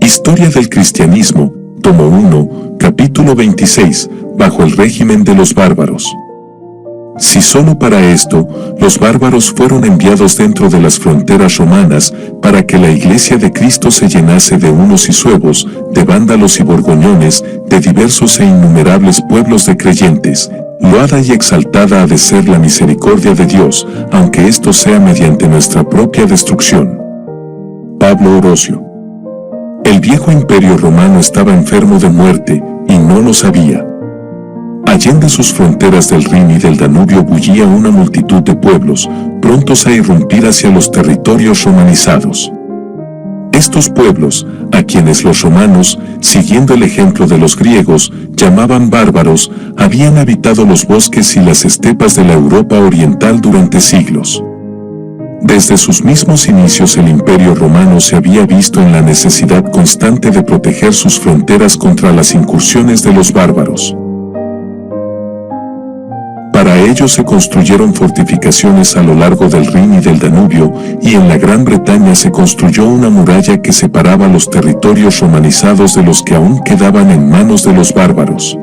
Historia del cristianismo, tomo 1, capítulo 26, bajo el régimen de los bárbaros. Si solo para esto, los bárbaros fueron enviados dentro de las fronteras romanas, para que la iglesia de Cristo se llenase de hunos y suevos, de vándalos y borgoñones, de diversos e innumerables pueblos de creyentes, loada y exaltada ha de ser la misericordia de Dios, aunque esto sea mediante nuestra propia destrucción. Pablo Orocio. El viejo imperio romano estaba enfermo de muerte, y no lo sabía. Allende sus fronteras del Rin y del Danubio bullía una multitud de pueblos, prontos a irrumpir hacia los territorios romanizados. Estos pueblos, a quienes los romanos, siguiendo el ejemplo de los griegos, llamaban bárbaros, habían habitado los bosques y las estepas de la Europa oriental durante siglos. Desde sus mismos inicios el Imperio Romano se había visto en la necesidad constante de proteger sus fronteras contra las incursiones de los bárbaros. Para ello se construyeron fortificaciones a lo largo del Rin y del Danubio, y en la Gran Bretaña se construyó una muralla que separaba los territorios romanizados de los que aún quedaban en manos de los bárbaros.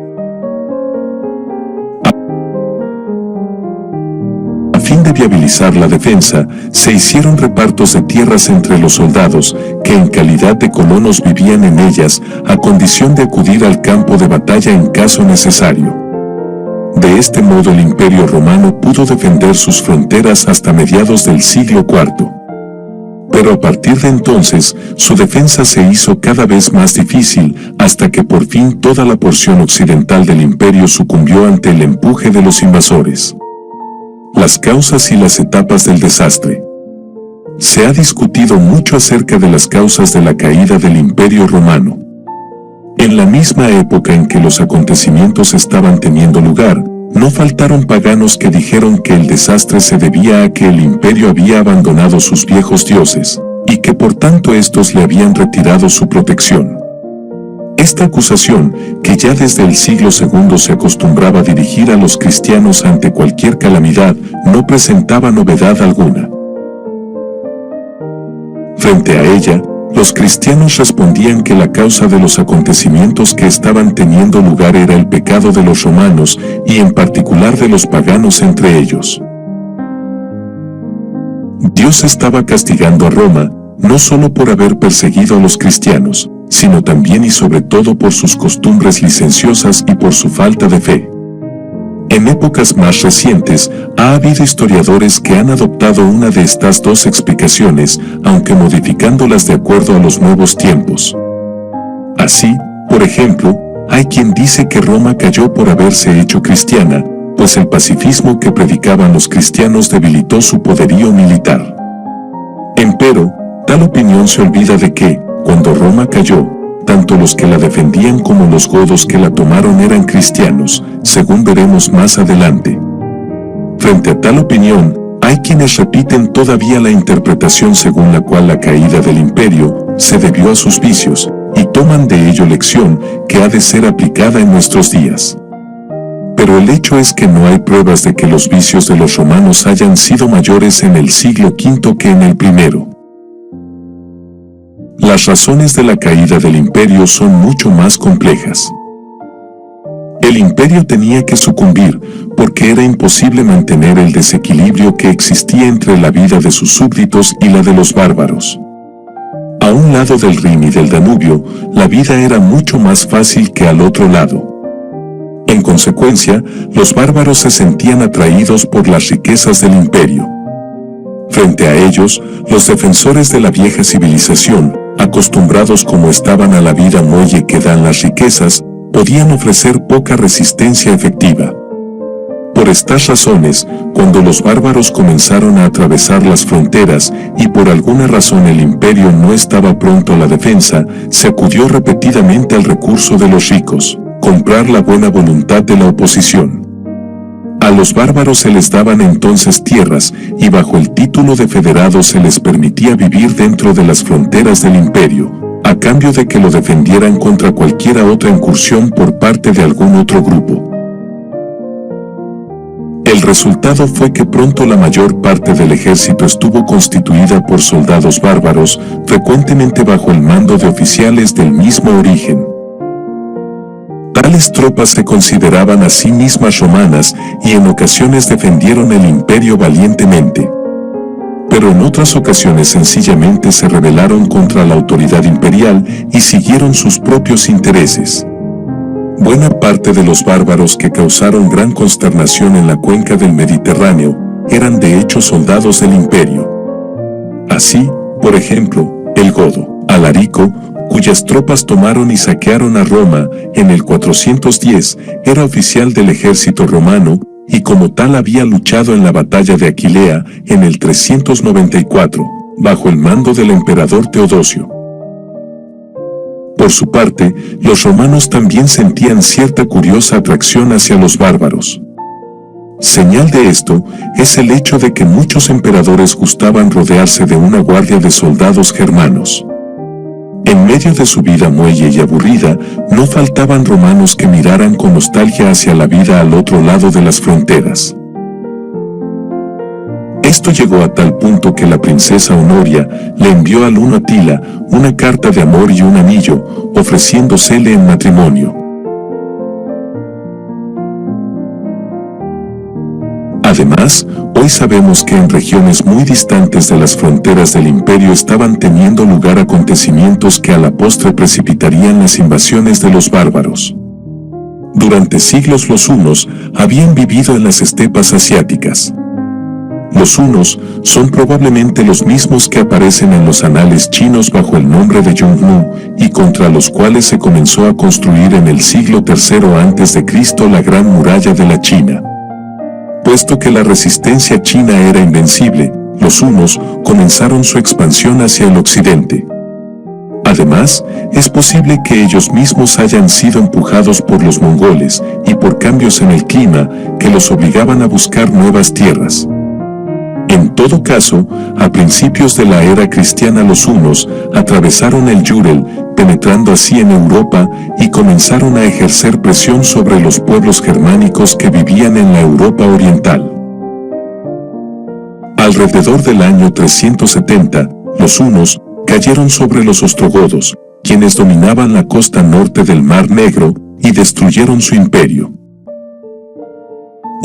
A fin de viabilizar la defensa, se hicieron repartos de tierras entre los soldados, que en calidad de colonos vivían en ellas, a condición de acudir al campo de batalla en caso necesario. De este modo el Imperio Romano pudo defender sus fronteras hasta mediados del siglo IV. Pero a partir de entonces, su defensa se hizo cada vez más difícil, hasta que por fin toda la porción occidental del imperio sucumbió ante el empuje de los invasores. Las causas y las etapas del desastre. Se ha discutido mucho acerca de las causas de la caída del Imperio Romano. En la misma época en que los acontecimientos estaban teniendo lugar, no faltaron paganos que dijeron que el desastre se debía a que el imperio había abandonado sus viejos dioses, y que por tanto estos le habían retirado su protección. Esta acusación, que ya desde el siglo II se acostumbraba a dirigir a los cristianos ante cualquier calamidad, no presentaba novedad alguna. Frente a ella, los cristianos respondían que la causa de los acontecimientos que estaban teniendo lugar era el pecado de los romanos, y en particular de los paganos entre ellos. Dios estaba castigando a Roma, no solo por haber perseguido a los cristianos, sino también y sobre todo por sus costumbres licenciosas y por su falta de fe. En épocas más recientes, ha habido historiadores que han adoptado una de estas dos explicaciones, aunque modificándolas de acuerdo a los nuevos tiempos. Así, por ejemplo, hay quien dice que Roma cayó por haberse hecho cristiana, pues el pacifismo que predicaban los cristianos debilitó su poderío militar. Empero, tal opinión se olvida de que, cuando Roma cayó, tanto los que la defendían como los godos que la tomaron eran cristianos, según veremos más adelante. Frente a tal opinión, hay quienes repiten todavía la interpretación según la cual la caída del imperio se debió a sus vicios, y toman de ello lección que ha de ser aplicada en nuestros días. Pero el hecho es que no hay pruebas de que los vicios de los romanos hayan sido mayores en el siglo V que en el primero. Las razones de la caída del imperio son mucho más complejas. El imperio tenía que sucumbir, porque era imposible mantener el desequilibrio que existía entre la vida de sus súbditos y la de los bárbaros. A un lado del Rin y del Danubio, la vida era mucho más fácil que al otro lado. En consecuencia, los bárbaros se sentían atraídos por las riquezas del imperio. Frente a ellos, los defensores de la vieja civilización, acostumbrados como estaban a la vida muelle que dan las riquezas, podían ofrecer poca resistencia efectiva. Por estas razones, cuando los bárbaros comenzaron a atravesar las fronteras y por alguna razón el imperio no estaba pronto a la defensa, se acudió repetidamente al recurso de los ricos, comprar la buena voluntad de la oposición. A los bárbaros se les daban entonces tierras, y bajo el título de federados se les permitía vivir dentro de las fronteras del imperio, a cambio de que lo defendieran contra cualquiera otra incursión por parte de algún otro grupo. El resultado fue que pronto la mayor parte del ejército estuvo constituida por soldados bárbaros, frecuentemente bajo el mando de oficiales del mismo origen. Tales tropas se consideraban a sí mismas romanas y en ocasiones defendieron el imperio valientemente. Pero en otras ocasiones sencillamente se rebelaron contra la autoridad imperial y siguieron sus propios intereses. Buena parte de los bárbaros que causaron gran consternación en la cuenca del Mediterráneo eran de hecho soldados del imperio. Así, por ejemplo, el godo Alarico, cuyas tropas tomaron y saquearon a Roma en el 410, era oficial del ejército romano y como tal había luchado en la batalla de Aquilea en el 394, bajo el mando del emperador Teodosio. Por su parte, los romanos también sentían cierta curiosa atracción hacia los bárbaros. Señal de esto es el hecho de que muchos emperadores gustaban rodearse de una guardia de soldados germanos. En medio de su vida muelle y aburrida, no faltaban romanos que miraran con nostalgia hacia la vida al otro lado de las fronteras. Esto llegó a tal punto que la princesa Honoria le envió al uno Atila una carta de amor y un anillo, ofreciéndosele en matrimonio. Además, hoy sabemos que en regiones muy distantes de las fronteras del imperio estaban teniendo lugar acontecimientos que a la postre precipitarían las invasiones de los bárbaros. Durante siglos los hunos habían vivido en las estepas asiáticas. Los hunos son probablemente los mismos que aparecen en los anales chinos bajo el nombre de Yongnu y contra los cuales se comenzó a construir en el siglo III a.C. la Gran Muralla de la China. Puesto que la resistencia china era invencible, los hunos comenzaron su expansión hacia el occidente. Además, es posible que ellos mismos hayan sido empujados por los mongoles y por cambios en el clima que los obligaban a buscar nuevas tierras. En todo caso, a principios de la era cristiana los hunos atravesaron el Yurel, penetrando así en Europa y comenzaron a ejercer presión sobre los pueblos germánicos que vivían en la Europa oriental. Alrededor del año 370, los hunos cayeron sobre los ostrogodos, quienes dominaban la costa norte del Mar Negro, y destruyeron su imperio.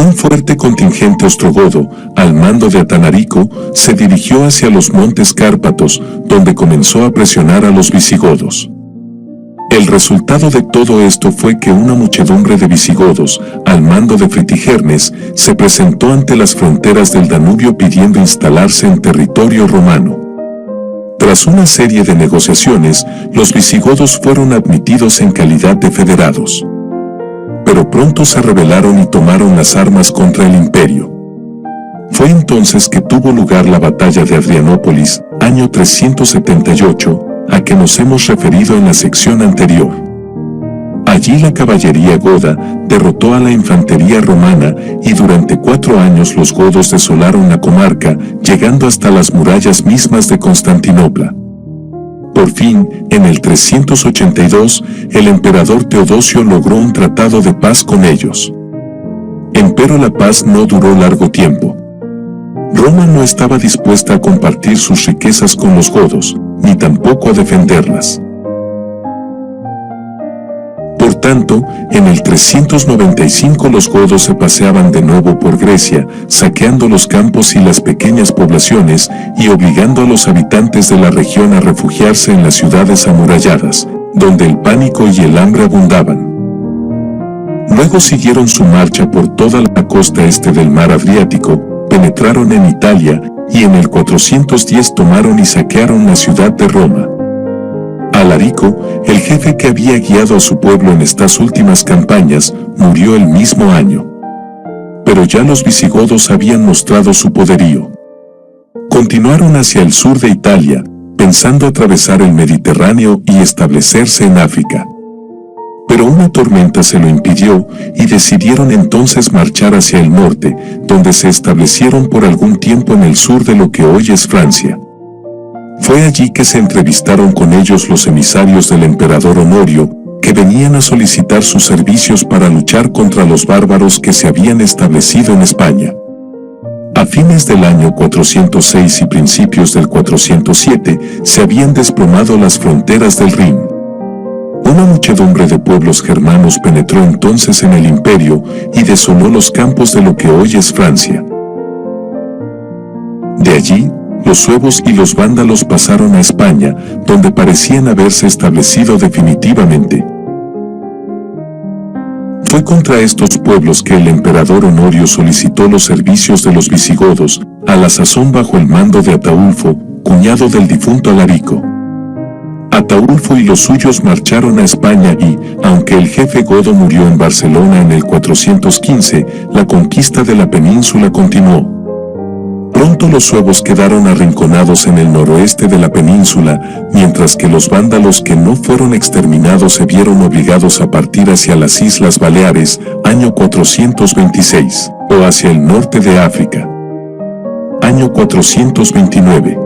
Un fuerte contingente ostrogodo, al mando de Atanarico, se dirigió hacia los montes Cárpatos, donde comenzó a presionar a los visigodos. El resultado de todo esto fue que una muchedumbre de visigodos, al mando de Fritigernes, se presentó ante las fronteras del Danubio pidiendo instalarse en territorio romano. Tras una serie de negociaciones, los visigodos fueron admitidos en calidad de federados. Pero pronto se rebelaron y tomaron las armas contra el imperio. Fue entonces que tuvo lugar la batalla de Adrianópolis, año 378, a que nos hemos referido en la sección anterior. Allí la caballería goda derrotó a la infantería romana y durante 4 años los godos desolaron la comarca, llegando hasta las murallas mismas de Constantinopla. Por fin, en el 382, el emperador Teodosio logró un tratado de paz con ellos. Empero la paz no duró largo tiempo. Roma no estaba dispuesta a compartir sus riquezas con los godos, ni tampoco a defenderlas. Por tanto, en el 395 los godos se paseaban de nuevo por Grecia, saqueando los campos y las pequeñas poblaciones y obligando a los habitantes de la región a refugiarse en las ciudades amuralladas, donde el pánico y el hambre abundaban. Luego siguieron su marcha por toda la costa este del mar Adriático, penetraron en Italia y en el 410 tomaron y saquearon la ciudad de Roma. Alarico, el jefe que había guiado a su pueblo en estas últimas campañas, murió el mismo año. Pero ya los visigodos habían mostrado su poderío. Continuaron hacia el sur de Italia, pensando atravesar el Mediterráneo y establecerse en África. Pero una tormenta se lo impidió y decidieron entonces marchar hacia el norte, donde se establecieron por algún tiempo en el sur de lo que hoy es Francia. Fue allí que se entrevistaron con ellos los emisarios del emperador Honorio, que que venían a solicitar sus servicios para luchar contra los bárbaros que se habían establecido en España. A fines del año 406 y principios del 407 se habían desplomado las fronteras del Rin. Una muchedumbre de pueblos germanos penetró entonces en el imperio y desoló los campos de lo que hoy es Francia. De allí, los suevos y los vándalos pasaron a España, donde parecían haberse establecido definitivamente. Fue contra estos pueblos que el emperador Honorio solicitó los servicios de los visigodos, a la sazón bajo el mando de Ataulfo, cuñado del difunto Alarico. Ataulfo y los suyos marcharon a España y, aunque el jefe godo murió en Barcelona en el 415, la conquista de la península continuó. Pronto los suevos quedaron arrinconados en el noroeste de la península, mientras que los vándalos que no fueron exterminados se vieron obligados a partir hacia las Islas Baleares, año 426, o hacia el norte de África. Año 429.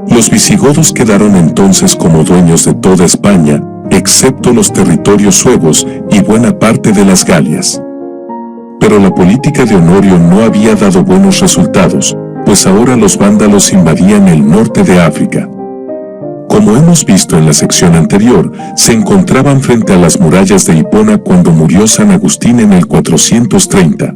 Los visigodos quedaron entonces como dueños de toda España, excepto los territorios suevos y buena parte de las Galias. Pero la política de Honorio no había dado buenos resultados, pues ahora los vándalos invadían el norte de África. Como hemos visto en la sección anterior, se encontraban frente a las murallas de Hipona cuando murió San Agustín en el 430.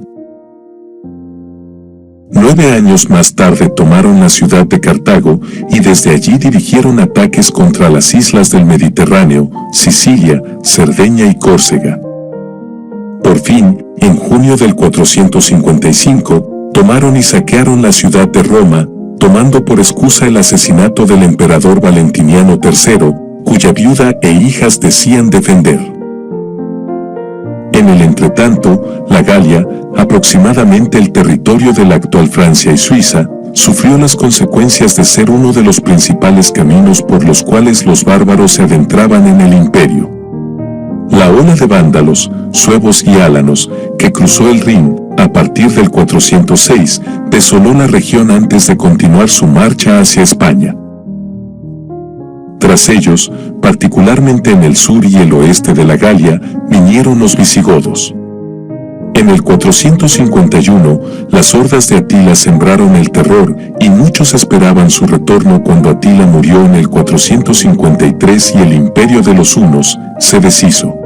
9 años más tarde tomaron la ciudad de Cartago y desde allí dirigieron ataques contra las islas del Mediterráneo, Sicilia, Cerdeña y Córcega. Por fin, en junio del 455, tomaron y saquearon la ciudad de Roma, tomando por excusa el asesinato del emperador Valentiniano III, cuya viuda e hijas decían defender. En el entretanto, la Galia, aproximadamente el territorio de la actual Francia y Suiza, sufrió las consecuencias de ser uno de los principales caminos por los cuales los bárbaros se adentraban en el imperio. La ola de vándalos, suevos y álanos, que cruzó el Rin, a partir del 406, desoló la región antes de continuar su marcha hacia España. Tras ellos, particularmente en el sur y el oeste de la Galia, vinieron los visigodos. En el 451, las hordas de Atila sembraron el terror y muchos esperaban su retorno cuando Atila murió en el 453 y el imperio de los hunos se deshizo.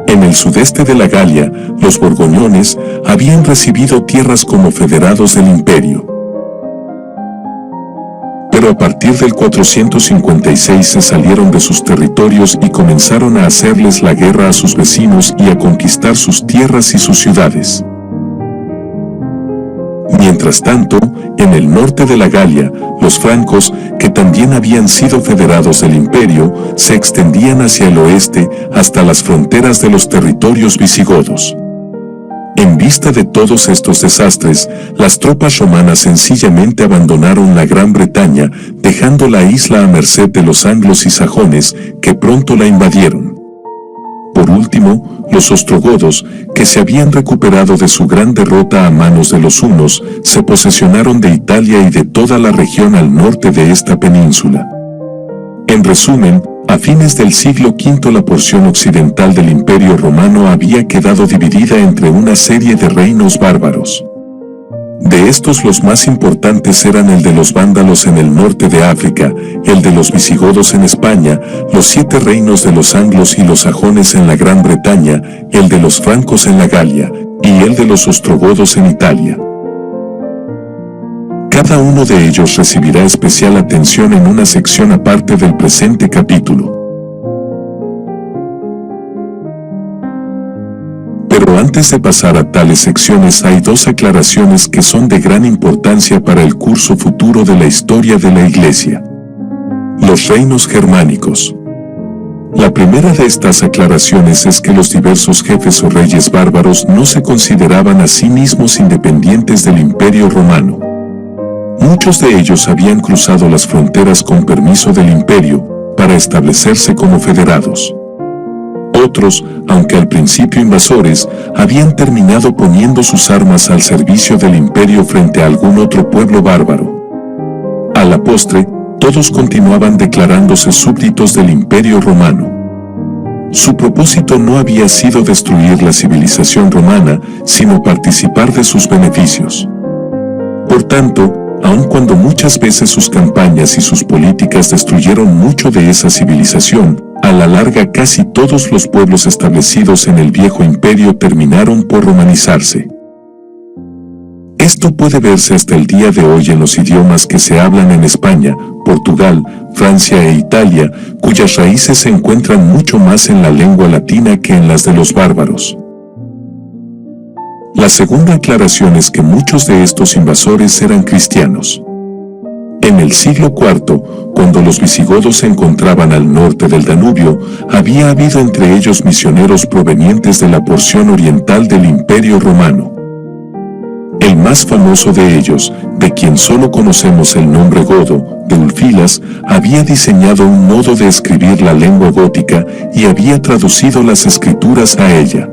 En el sudeste de la Galia, los borgoñones habían recibido tierras como federados del imperio. Pero a partir del 456 se salieron de sus territorios y comenzaron a hacerles la guerra a sus vecinos y a conquistar sus tierras y sus ciudades. Mientras tanto, en el norte de la Galia, los francos, que también habían sido federados del imperio, se extendían hacia el oeste hasta las fronteras de los territorios visigodos. En vista de todos estos desastres, las tropas romanas sencillamente abandonaron la Gran Bretaña, dejando la isla a merced de los anglos y sajones, que pronto la invadieron. Por último, los ostrogodos, que se habían recuperado de su gran derrota a manos de los hunos, se posesionaron de Italia y de toda la región al norte de esta península. En resumen, a fines del siglo V la porción occidental del Imperio Romano había quedado dividida entre una serie de reinos bárbaros. De estos los más importantes eran el de los vándalos en el norte de África, el de los visigodos en España, los 7 reinos de los anglos y los sajones en la Gran Bretaña, el de los francos en la Galia, y el de los ostrogodos en Italia. Cada uno de ellos recibirá especial atención en una sección aparte del presente capítulo. Pero antes de pasar a tales secciones hay 2 aclaraciones que son de gran importancia para el curso futuro de la historia de la Iglesia. Los reinos germánicos. La primera de estas aclaraciones es que los diversos jefes o reyes bárbaros no se consideraban a sí mismos independientes del Imperio Romano. Muchos de ellos habían cruzado las fronteras con permiso del imperio, para establecerse como federados. Otros, aunque al principio invasores, habían terminado poniendo sus armas al servicio del imperio frente a algún otro pueblo bárbaro. A la postre, todos continuaban declarándose súbditos del Imperio Romano. Su propósito no había sido destruir la civilización romana, sino participar de sus beneficios. Por tanto, aun cuando muchas veces sus campañas y sus políticas destruyeron mucho de esa civilización, a la larga casi todos los pueblos establecidos en el viejo imperio terminaron por romanizarse. Esto puede verse hasta el día de hoy en los idiomas que se hablan en España, Portugal, Francia e Italia, cuyas raíces se encuentran mucho más en la lengua latina que en las de los bárbaros. La segunda aclaración es que muchos de estos invasores eran cristianos. En el siglo IV, cuando los visigodos se encontraban al norte del Danubio, había habido entre ellos misioneros provenientes de la porción oriental del Imperio Romano. El más famoso de ellos, de quien solo conocemos el nombre godo, de Ulfilas, había diseñado un modo de escribir la lengua gótica y había traducido las escrituras a ella.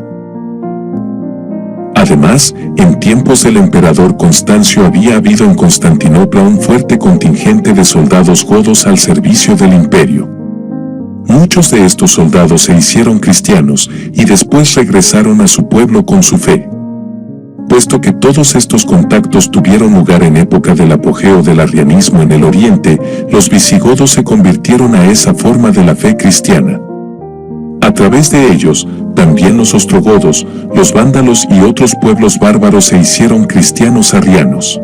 Además, en tiempos del emperador Constancio había habido en Constantinopla un fuerte contingente de soldados godos al servicio del imperio. Muchos de estos soldados se hicieron cristianos y después regresaron a su pueblo con su fe. Puesto que todos estos contactos tuvieron lugar en época del apogeo del arrianismo en el oriente, los visigodos se convirtieron a esa forma de la fe cristiana. A través de ellos, también los ostrogodos, los vándalos y otros pueblos bárbaros se hicieron cristianos arrianos.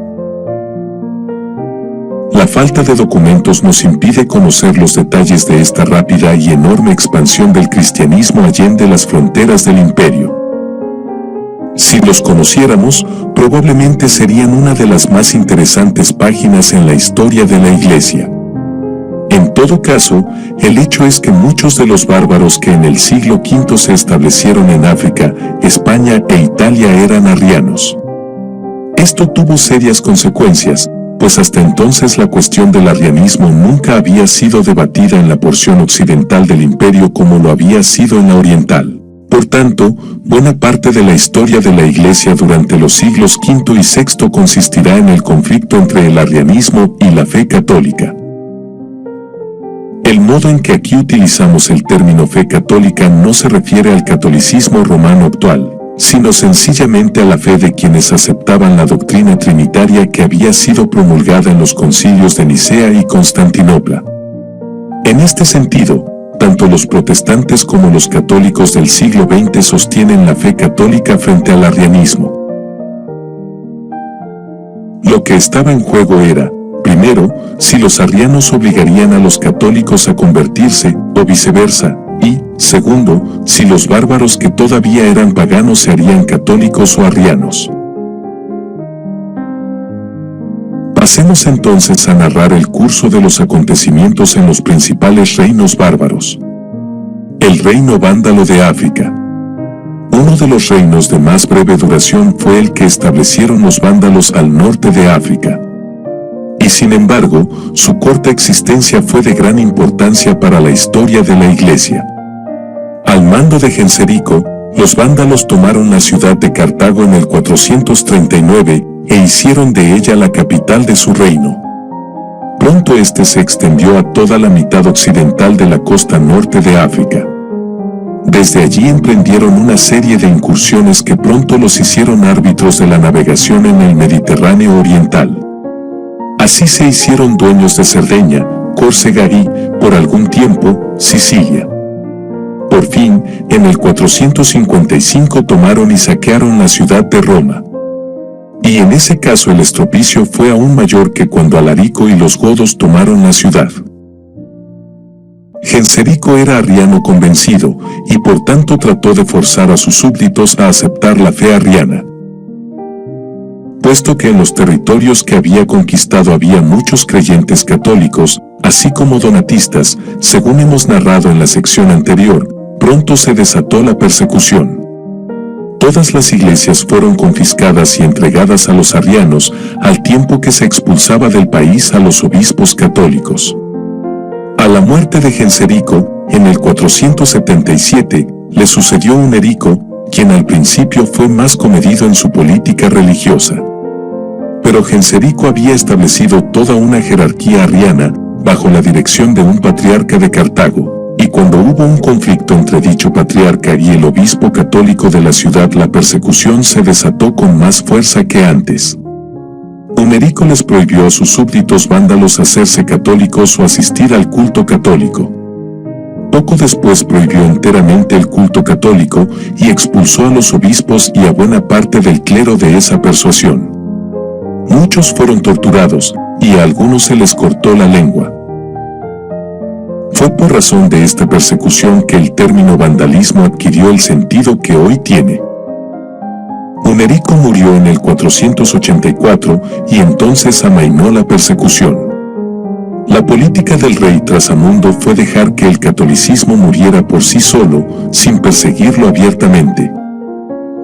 La falta de documentos nos impide conocer los detalles de esta rápida y enorme expansión del cristianismo allende las fronteras del imperio. Si los conociéramos, probablemente serían una de las más interesantes páginas en la historia de la Iglesia. En todo caso, el hecho es que muchos de los bárbaros que en el siglo V se establecieron en África, España e Italia eran arrianos. Esto tuvo serias consecuencias, pues hasta entonces la cuestión del arrianismo nunca había sido debatida en la porción occidental del imperio como lo había sido en la oriental. Por tanto, buena parte de la historia de la Iglesia durante los siglos V y VI consistirá en el conflicto entre el arrianismo y la fe católica. El modo en que aquí utilizamos el término fe católica no se refiere al catolicismo romano actual, sino sencillamente a la fe de quienes aceptaban la doctrina trinitaria que había sido promulgada en los concilios de Nicea y Constantinopla. En este sentido, tanto los protestantes como los católicos del siglo XX sostienen la fe católica frente al arrianismo. Lo que estaba en juego era, primero, si los arrianos obligarían a los católicos a convertirse, o viceversa, y, segundo, si los bárbaros que todavía eran paganos se harían católicos o arrianos. Pasemos entonces a narrar el curso de los acontecimientos en los principales reinos bárbaros. El reino vándalo de África. Uno de los reinos de más breve duración fue el que establecieron los vándalos al norte de África. Y sin embargo, su corta existencia fue de gran importancia para la historia de la Iglesia. Al mando de Genserico, los vándalos tomaron la ciudad de Cartago en el 439, e hicieron de ella la capital de su reino. Pronto este se extendió a toda la mitad occidental de la costa norte de África. Desde allí emprendieron una serie de incursiones que pronto los hicieron árbitros de la navegación en el Mediterráneo oriental. Así se hicieron dueños de Cerdeña, Córcega y, por algún tiempo, Sicilia. Por fin, en el 455 tomaron y saquearon la ciudad de Roma. Y en ese caso el estropicio fue aún mayor que cuando Alarico y los godos tomaron la ciudad. Genserico era arriano convencido, y por tanto trató de forzar a sus súbditos a aceptar la fe arriana. Puesto que en los territorios que había conquistado había muchos creyentes católicos, así como donatistas, según hemos narrado en la sección anterior, pronto se desató la persecución. Todas las iglesias fueron confiscadas y entregadas a los arrianos, al tiempo que se expulsaba del país a los obispos católicos. A la muerte de Genserico, en el 477, le sucedió Hunerico, quien al principio fue más comedido en su política religiosa. Pero Genserico había establecido toda una jerarquía arriana, bajo la dirección de un patriarca de Cartago, y y cuando hubo un conflicto entre dicho patriarca y el obispo católico de la ciudad, la persecución se desató con más fuerza que antes. Humerico les prohibió a sus súbditos vándalos hacerse católicos o asistir al culto católico. Poco después prohibió enteramente el culto católico y expulsó a los obispos y a buena parte del clero de esa persuasión. Muchos fueron torturados y a algunos se les cortó la lengua. Fue por razón de esta persecución que el término vandalismo adquirió el sentido que hoy tiene. Humerico murió en el 484 y entonces amainó la persecución. La política del rey Trasamundo fue dejar que el catolicismo muriera por sí solo, sin perseguirlo abiertamente.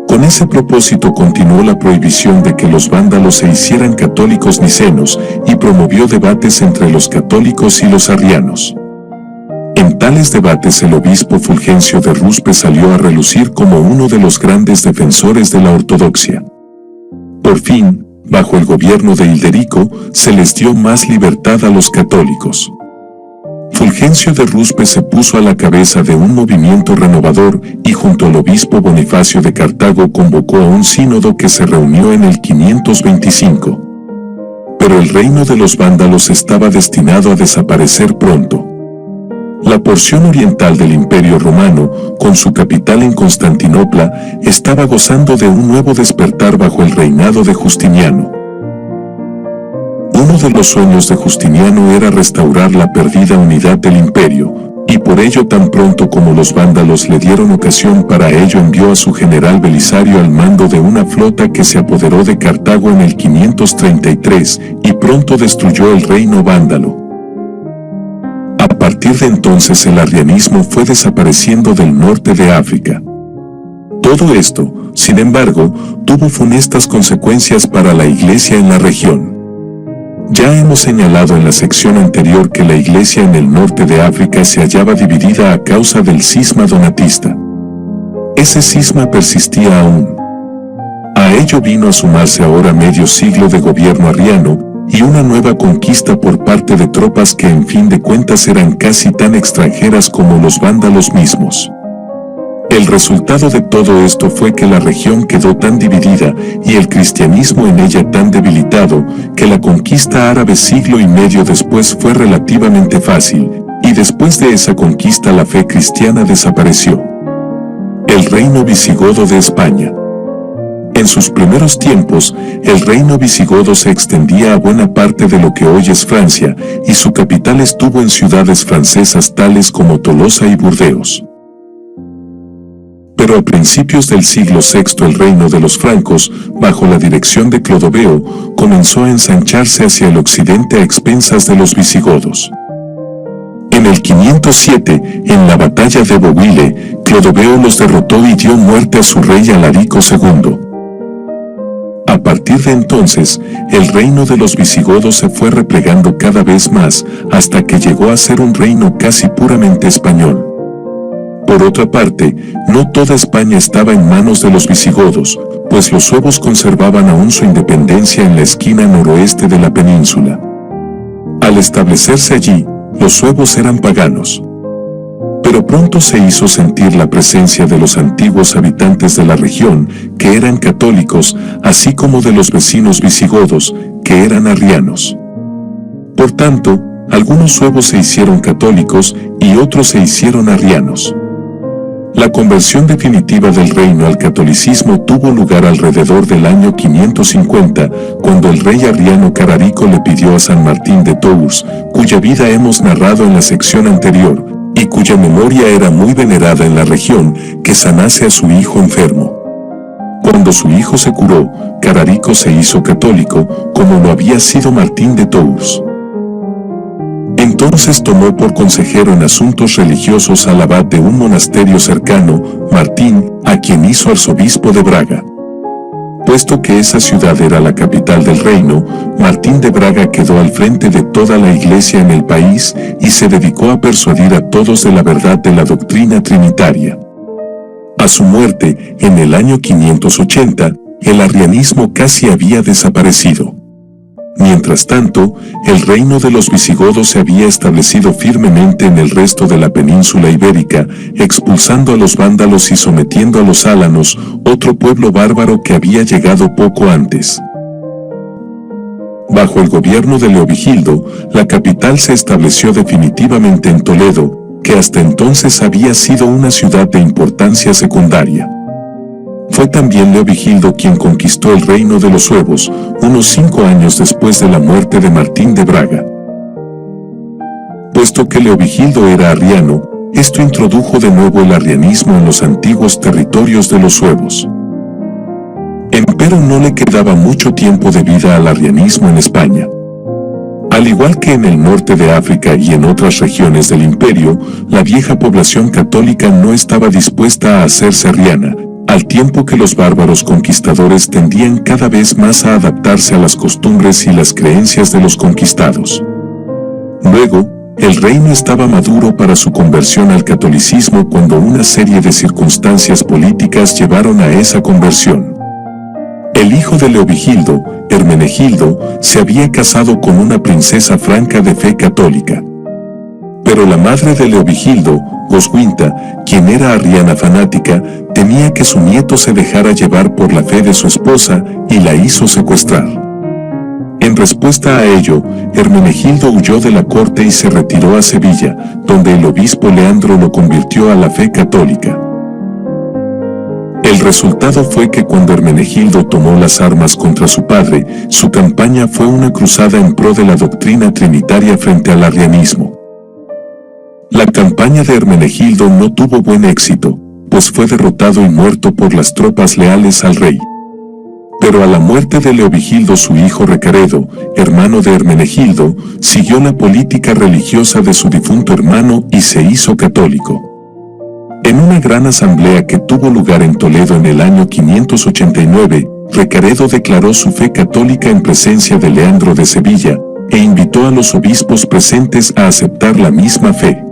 Con ese propósito continuó la prohibición de que los vándalos se hicieran católicos nicenos y promovió debates entre los católicos y los arrianos. En tales debates el obispo Fulgencio de Ruspe salió a relucir como uno de los grandes defensores de la ortodoxia. Por fin, bajo el gobierno de Hilderico, se les dio más libertad a los católicos. Fulgencio de Ruspe se puso a la cabeza de un movimiento renovador y junto al obispo Bonifacio de Cartago convocó a un sínodo que se reunió en el 525. Pero el reino de los vándalos estaba destinado a desaparecer pronto. La porción oriental del Imperio Romano, con su capital en Constantinopla, estaba gozando de un nuevo despertar bajo el reinado de Justiniano. Uno de los sueños de Justiniano era restaurar la perdida unidad del imperio, y por ello tan pronto como los vándalos le dieron ocasión para ello envió a su general Belisario al mando de una flota que se apoderó de Cartago en el 533 y pronto destruyó el reino vándalo. A partir de entonces el arrianismo fue desapareciendo del norte de África. Todo esto, sin embargo, tuvo funestas consecuencias para la Iglesia en la región. Ya hemos señalado en la sección anterior que la Iglesia en el norte de África se hallaba dividida a causa del cisma donatista. Ese cisma persistía aún. A ello vino a sumarse ahora medio siglo de gobierno arriano, y una nueva conquista por parte de tropas que en fin de cuentas eran casi tan extranjeras como los vándalos mismos. El resultado de todo esto fue que la región quedó tan dividida y el cristianismo en ella tan debilitado, que la conquista árabe siglo y medio después fue relativamente fácil, y después de esa conquista la fe cristiana desapareció. El reino visigodo de España. En sus primeros tiempos, el reino visigodo se extendía a buena parte de lo que hoy es Francia, y su capital estuvo en ciudades francesas tales como Tolosa y Burdeos. Pero a principios del siglo VI el reino de los francos, bajo la dirección de Clodoveo, comenzó a ensancharse hacia el occidente a expensas de los visigodos. En el 507, en la batalla de Bouille, Clodoveo los derrotó y dio muerte a su rey Alarico II. A partir de entonces, el reino de los visigodos se fue replegando cada vez más, hasta que llegó a ser un reino casi puramente español. Por otra parte, no toda España estaba en manos de los visigodos, pues los suevos conservaban aún su independencia en la esquina noroeste de la península. Al establecerse allí, los suevos eran paganos. Pero pronto se hizo sentir la presencia de los antiguos habitantes de la región, que eran católicos, así como de los vecinos visigodos, que eran arrianos. Por tanto, algunos suevos se hicieron católicos y otros se hicieron arrianos. La conversión definitiva del reino al catolicismo tuvo lugar alrededor del año 550, cuando el rey arriano Cararico le pidió a San Martín de Tours, cuya vida hemos narrado en la sección anterior, y cuya memoria era muy venerada en la región, que sanase a su hijo enfermo. Cuando su hijo se curó, Cararico se hizo católico, como lo había sido Martín de Tours. Entonces tomó por consejero en asuntos religiosos al abad de un monasterio cercano, Martín, a quien hizo arzobispo de Braga. Puesto que esa ciudad era la capital del reino, Martín de Braga quedó al frente de toda la iglesia en el país y se dedicó a persuadir a todos de la verdad de la doctrina trinitaria. A su muerte, en el año 580, el arrianismo casi había desaparecido. Mientras tanto, el reino de los visigodos se había establecido firmemente en el resto de la península ibérica, expulsando a los vándalos y sometiendo a los álanos, otro pueblo bárbaro que había llegado poco antes. Bajo el gobierno de Leovigildo, la capital se estableció definitivamente en Toledo, que hasta entonces había sido una ciudad de importancia secundaria. Fue también Leovigildo quien conquistó el reino de los suevos, unos 5 años después de la muerte de Martín de Braga. Puesto que Leovigildo era arriano, esto introdujo de nuevo el arrianismo en los antiguos territorios de los suevos. Empero no le quedaba mucho tiempo de vida al arrianismo en España. Al igual que en el norte de África y en otras regiones del imperio, la vieja población católica no estaba dispuesta a hacerse arriana, al tiempo que los bárbaros conquistadores tendían cada vez más a adaptarse a las costumbres y las creencias de los conquistados. Luego, el reino estaba maduro para su conversión al catolicismo cuando una serie de circunstancias políticas llevaron a esa conversión. El hijo de Leovigildo, Hermenegildo, se había casado con una princesa franca de fe católica. Pero la madre de Leovigildo, Goswinta, quien era arriana fanática, temía que su nieto se dejara llevar por la fe de su esposa y la hizo secuestrar. En respuesta a ello, Hermenegildo huyó de la corte y se retiró a Sevilla, donde el obispo Leandro lo convirtió a la fe católica. El resultado fue que cuando Hermenegildo tomó las armas contra su padre, su campaña fue una cruzada en pro de la doctrina trinitaria frente al arrianismo. La campaña de Hermenegildo no tuvo buen éxito, pues fue derrotado y muerto por las tropas leales al rey. Pero a la muerte de Leovigildo su hijo Recaredo, hermano de Hermenegildo, siguió la política religiosa de su difunto hermano y se hizo católico. En una gran asamblea que tuvo lugar en Toledo en el año 589, Recaredo declaró su fe católica en presencia de Leandro de Sevilla, e invitó a los obispos presentes a aceptar la misma fe.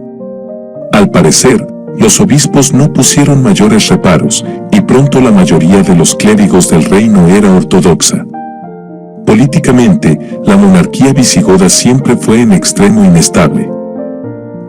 Al parecer, los obispos no pusieron mayores reparos, y pronto la mayoría de los clérigos del reino era ortodoxa. Políticamente, la monarquía visigoda siempre fue en extremo inestable.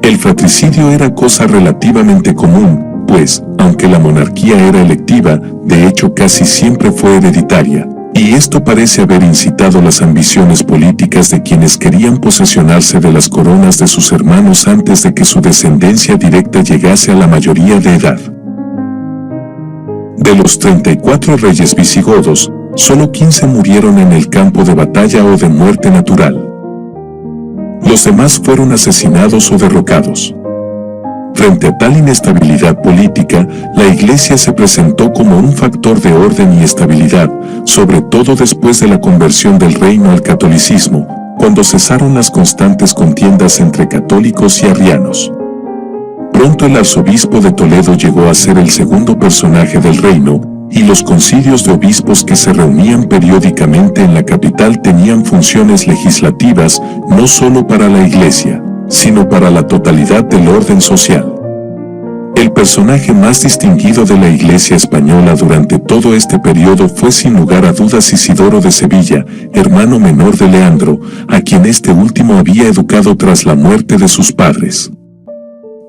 El fratricidio era cosa relativamente común, pues, aunque la monarquía era electiva, de hecho casi siempre fue hereditaria, y esto parece haber incitado las ambiciones políticas de quienes querían posesionarse de las coronas de sus hermanos antes de que su descendencia directa llegase a la mayoría de edad. De los 34 reyes visigodos, solo 15 murieron en el campo de batalla o de muerte natural. Los demás fueron asesinados o derrocados. Frente a tal inestabilidad política, la Iglesia se presentó como un factor de orden y estabilidad, sobre todo después de la conversión del reino al catolicismo, cuando cesaron las constantes contiendas entre católicos y arrianos. Pronto el arzobispo de Toledo llegó a ser el segundo personaje del reino, y los concilios de obispos que se reunían periódicamente en la capital tenían funciones legislativas no solo para la Iglesia, sino para la totalidad del orden social. El personaje más distinguido de la Iglesia española durante todo este periodo fue sin lugar a dudas Isidoro de Sevilla, hermano menor de Leandro, a quien este último había educado tras la muerte de sus padres.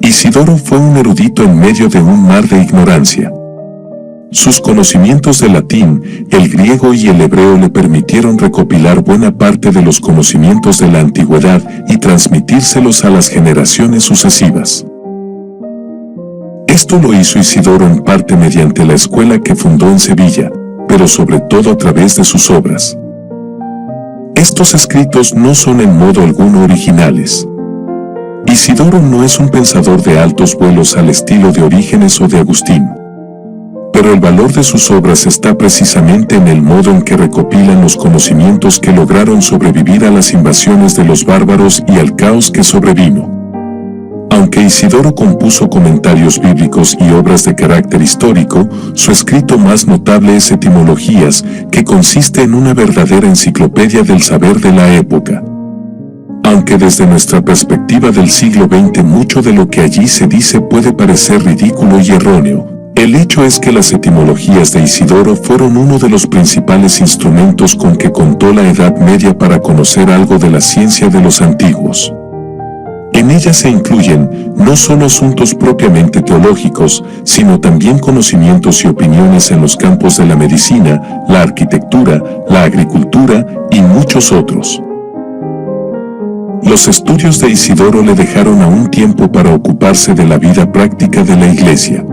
Isidoro fue un erudito en medio de un mar de ignorancia. Sus conocimientos del latín, el griego y el hebreo le permitieron recopilar buena parte de los conocimientos de la antigüedad y transmitírselos a las generaciones sucesivas. Esto lo hizo Isidoro en parte mediante la escuela que fundó en Sevilla, pero sobre todo a través de sus obras. Estos escritos no son en modo alguno originales. Isidoro no es un pensador de altos vuelos al estilo de Orígenes o de Agustín. Pero el valor de sus obras está precisamente en el modo en que recopilan los conocimientos que lograron sobrevivir a las invasiones de los bárbaros y al caos que sobrevino. Aunque Isidoro compuso comentarios bíblicos y obras de carácter histórico, su escrito más notable es Etimologías, que consiste en una verdadera enciclopedia del saber de la época. Aunque desde nuestra perspectiva del siglo XX mucho de lo que allí se dice puede parecer ridículo y erróneo, El hecho es que las etimologías de Isidoro fueron uno de los principales instrumentos con que contó la Edad Media para conocer algo de la ciencia de los antiguos. En ellas se incluyen no solo asuntos propiamente teológicos, sino también conocimientos y opiniones en los campos de la medicina, la arquitectura, la agricultura y muchos otros. Los estudios de Isidoro le dejaron aún tiempo para ocuparse de la vida práctica de la Iglesia.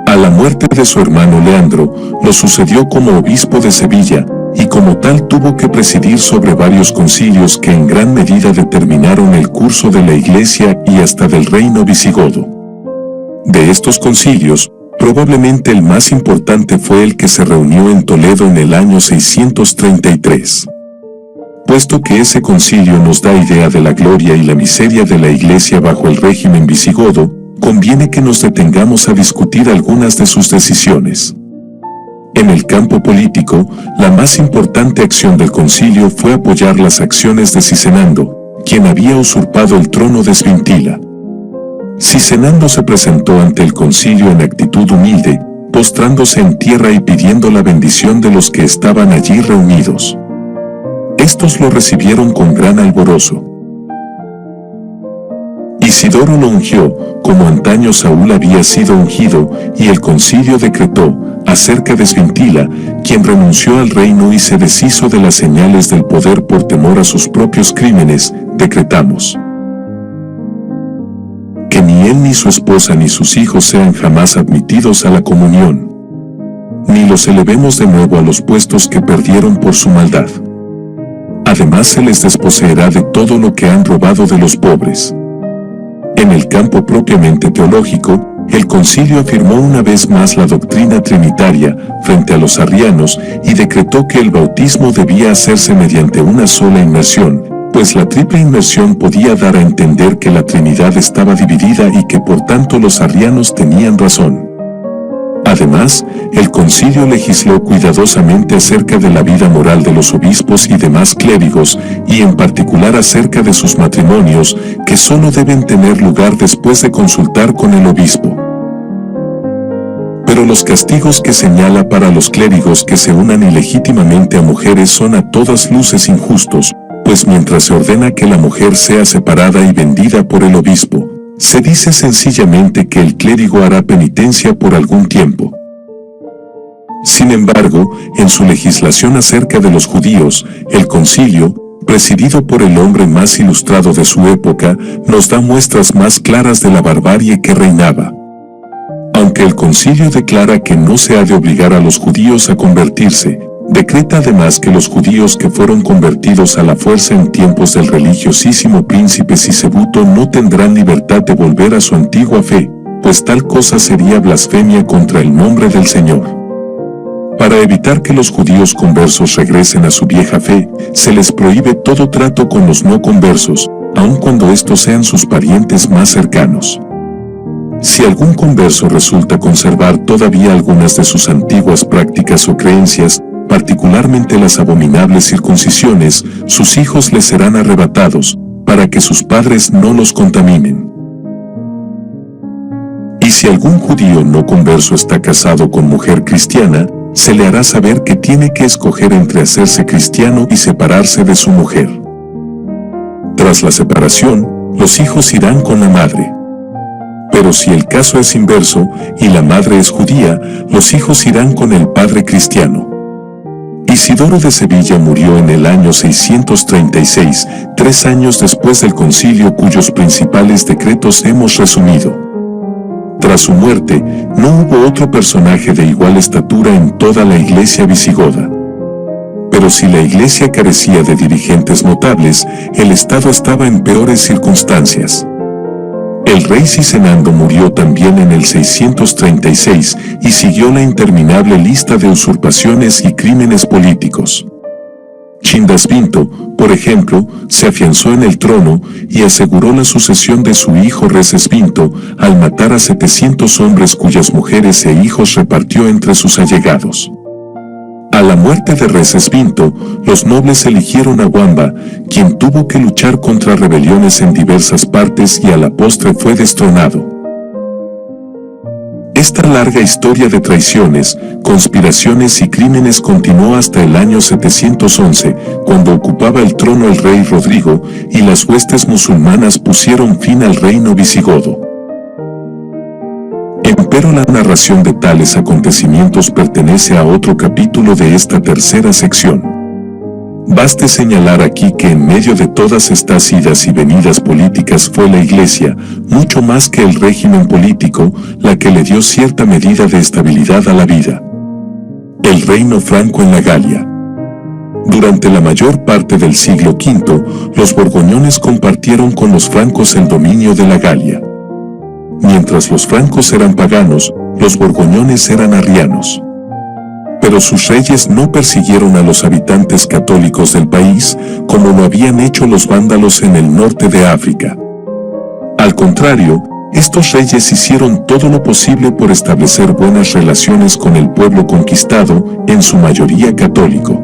A la muerte de su hermano Leandro, lo sucedió como obispo de Sevilla, y como tal tuvo que presidir sobre varios concilios que en gran medida determinaron el curso de la Iglesia y hasta del reino visigodo. De estos concilios, probablemente el más importante fue el que se reunió en Toledo en el año 633. Puesto que ese concilio nos da idea de la gloria y la miseria de la Iglesia bajo el régimen visigodo, conviene que nos detengamos a discutir algunas de sus decisiones. En el campo político, la más importante acción del concilio fue apoyar las acciones de Cisenando, quien había usurpado el trono de Esvintila. Cisenando se presentó ante el concilio en actitud humilde, postrándose en tierra y pidiendo la bendición de los que estaban allí reunidos. Estos lo recibieron con gran alborozo. Isidoro lo ungió, como antaño Saúl había sido ungido, y el concilio decretó, acerca de Esvintila, quien renunció al reino y se deshizo de las señales del poder por temor a sus propios crímenes, decretamos que ni él ni su esposa ni sus hijos sean jamás admitidos a la comunión, ni los elevemos de nuevo a los puestos que perdieron por su maldad. Además se les desposeerá de todo lo que han robado de los pobres. En el campo propiamente teológico, el concilio afirmó una vez más la doctrina trinitaria frente a los arrianos y decretó que el bautismo debía hacerse mediante una sola inmersión, pues la triple inmersión podía dar a entender que la Trinidad estaba dividida y que por tanto los arrianos tenían razón. Además, el concilio legisló cuidadosamente acerca de la vida moral de los obispos y demás clérigos, y en particular acerca de sus matrimonios, que solo deben tener lugar después de consultar con el obispo. Pero los castigos que señala para los clérigos que se unan ilegítimamente a mujeres son a todas luces injustos, pues mientras se ordena que la mujer sea separada y vendida por el obispo, se dice sencillamente que el clérigo hará penitencia por algún tiempo. Sin embargo, en su legislación acerca de los judíos, el concilio, presidido por el hombre más ilustrado de su época, nos da muestras más claras de la barbarie que reinaba. Aunque el concilio declara que no se ha de obligar a los judíos a convertirse, decreta además que los judíos que fueron convertidos a la fuerza en tiempos del religiosísimo príncipe Sisebuto no tendrán libertad de volver a su antigua fe, pues tal cosa sería blasfemia contra el nombre del Señor. Para evitar que los judíos conversos regresen a su vieja fe, se les prohíbe todo trato con los no conversos, aun cuando estos sean sus parientes más cercanos. Si algún converso resulta conservar todavía algunas de sus antiguas prácticas o creencias, particularmente las abominables circuncisiones, sus hijos les serán arrebatados, para que sus padres no los contaminen. Y si algún judío no converso está casado con mujer cristiana, se le hará saber que tiene que escoger entre hacerse cristiano y separarse de su mujer. Tras la separación, los hijos irán con la madre. Pero si el caso es inverso, y la madre es judía, los hijos irán con el padre cristiano. Isidoro de Sevilla murió en el año 636, 3 años después del concilio cuyos principales decretos hemos resumido. Tras su muerte, no hubo otro personaje de igual estatura en toda la iglesia visigoda. Pero si la iglesia carecía de dirigentes notables, el Estado estaba en peores circunstancias. El rey Cisenando murió también en el 636 y siguió la interminable lista de usurpaciones y crímenes políticos. Chindasvinto, por ejemplo, se afianzó en el trono y aseguró la sucesión de su hijo Recesvinto al matar a 700 hombres cuyas mujeres e hijos repartió entre sus allegados. A la muerte de Recesvinto, los nobles eligieron a Wamba, quien tuvo que luchar contra rebeliones en diversas partes y a la postre fue destronado. Esta larga historia de traiciones, conspiraciones y crímenes continuó hasta el año 711, cuando ocupaba el trono el rey Rodrigo, y las huestes musulmanas pusieron fin al reino visigodo. Empero la narración de tales acontecimientos pertenece a otro capítulo de esta tercera sección. Baste señalar aquí que en medio de todas estas idas y venidas políticas fue la Iglesia, mucho más que el régimen político, la que le dio cierta medida de estabilidad a la vida. El reino franco en la Galia. Durante la mayor parte del siglo V, los borgoñones compartieron con los francos el dominio de la Galia. Mientras los francos eran paganos, los borgoñones eran arrianos. Pero sus reyes no persiguieron a los habitantes católicos del país, como lo habían hecho los vándalos en el norte de África. Al contrario, estos reyes hicieron todo lo posible por establecer buenas relaciones con el pueblo conquistado, en su mayoría católico.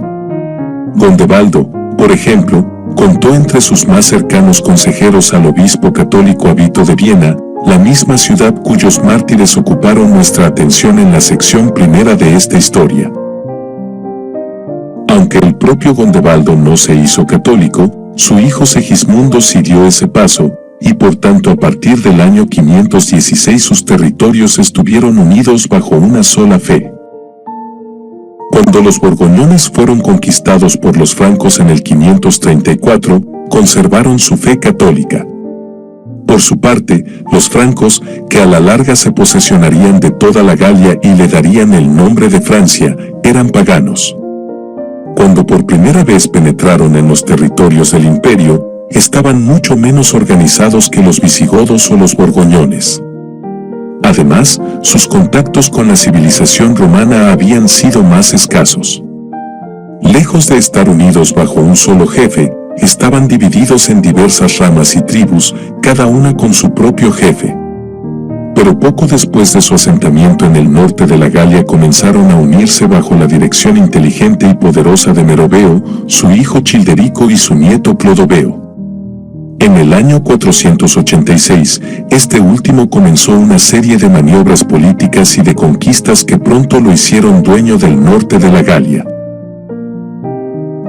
Gondebaldo, por ejemplo, contó entre sus más cercanos consejeros al obispo católico Avito de Viena, la misma ciudad cuyos mártires ocuparon nuestra atención en la sección primera de esta historia. Aunque el propio Gondebaldo no se hizo católico, su hijo Segismundo sí dio ese paso, y por tanto a partir del año 516 sus territorios estuvieron unidos bajo una sola fe. Cuando los borgoñones fueron conquistados por los francos en el 534, conservaron su fe católica. Por su parte, los francos, que a la larga se posesionarían de toda la Galia y le darían el nombre de Francia, eran paganos. Cuando por primera vez penetraron en los territorios del imperio, estaban mucho menos organizados que los visigodos o los borgoñones. Además, sus contactos con la civilización romana habían sido más escasos. Lejos de estar unidos bajo un solo jefe, estaban divididos en diversas ramas y tribus, cada una con su propio jefe. Pero poco después de su asentamiento en el norte de la Galia comenzaron a unirse bajo la dirección inteligente y poderosa de Meroveo, su hijo Childerico y su nieto Clodoveo. En el año 486, este último comenzó una serie de maniobras políticas y de conquistas que pronto lo hicieron dueño del norte de la Galia.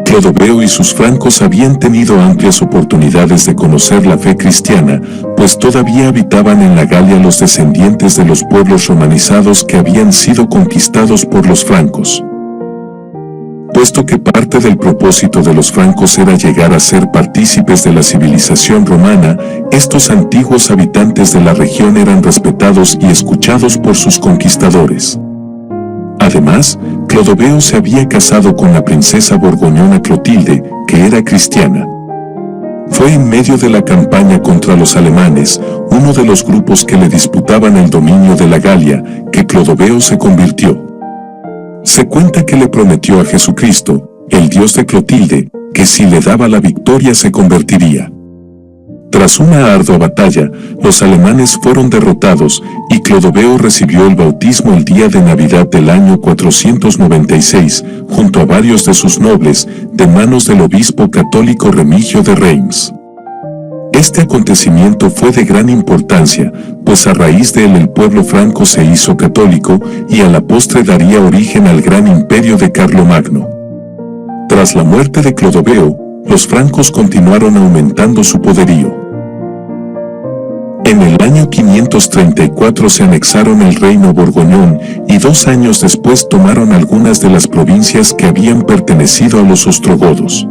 Clodoveo y sus francos habían tenido amplias oportunidades de conocer la fe cristiana, pues todavía habitaban en la Galia los descendientes de los pueblos romanizados que habían sido conquistados por los francos. Puesto que parte del propósito de los francos era llegar a ser partícipes de la civilización romana, estos antiguos habitantes de la región eran respetados y escuchados por sus conquistadores. Además, Clodoveo se había casado con la princesa borgoñona Clotilde, que era cristiana. Fue en medio de la campaña contra los alemanes, uno de los grupos que le disputaban el dominio de la Galia, que Clodoveo se convirtió. Se cuenta que le prometió a Jesucristo, el Dios de Clotilde, que si le daba la victoria se convertiría. Tras una ardua batalla, los alemanes fueron derrotados y Clodoveo recibió el bautismo el día de Navidad del año 496, junto a varios de sus nobles, de manos del obispo católico Remigio de Reims. Este acontecimiento fue de gran importancia, pues a raíz de él el pueblo franco se hizo católico y a la postre daría origen al gran imperio de Carlomagno. Tras la muerte de Clodoveo, los francos continuaron aumentando su poderío. En el año 534 se anexaron el reino borgoñón y 2 años después tomaron algunas de las provincias que habían pertenecido a los ostrogodos.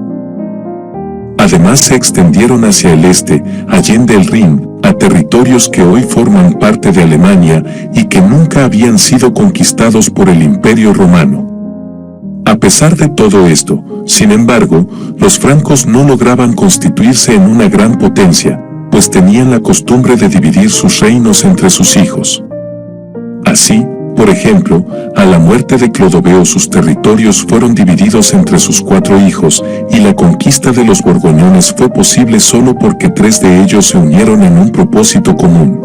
Además se extendieron hacia el este, allende el Rin, a territorios que hoy forman parte de Alemania y que nunca habían sido conquistados por el Imperio Romano. A pesar de todo esto, sin embargo, los francos no lograban constituirse en una gran potencia, pues tenían la costumbre de dividir sus reinos entre sus hijos. Así, por ejemplo, a la muerte de Clodoveo sus territorios fueron divididos entre sus 4 hijos, y la conquista de los borgoñones fue posible solo porque 3 de ellos se unieron en un propósito común.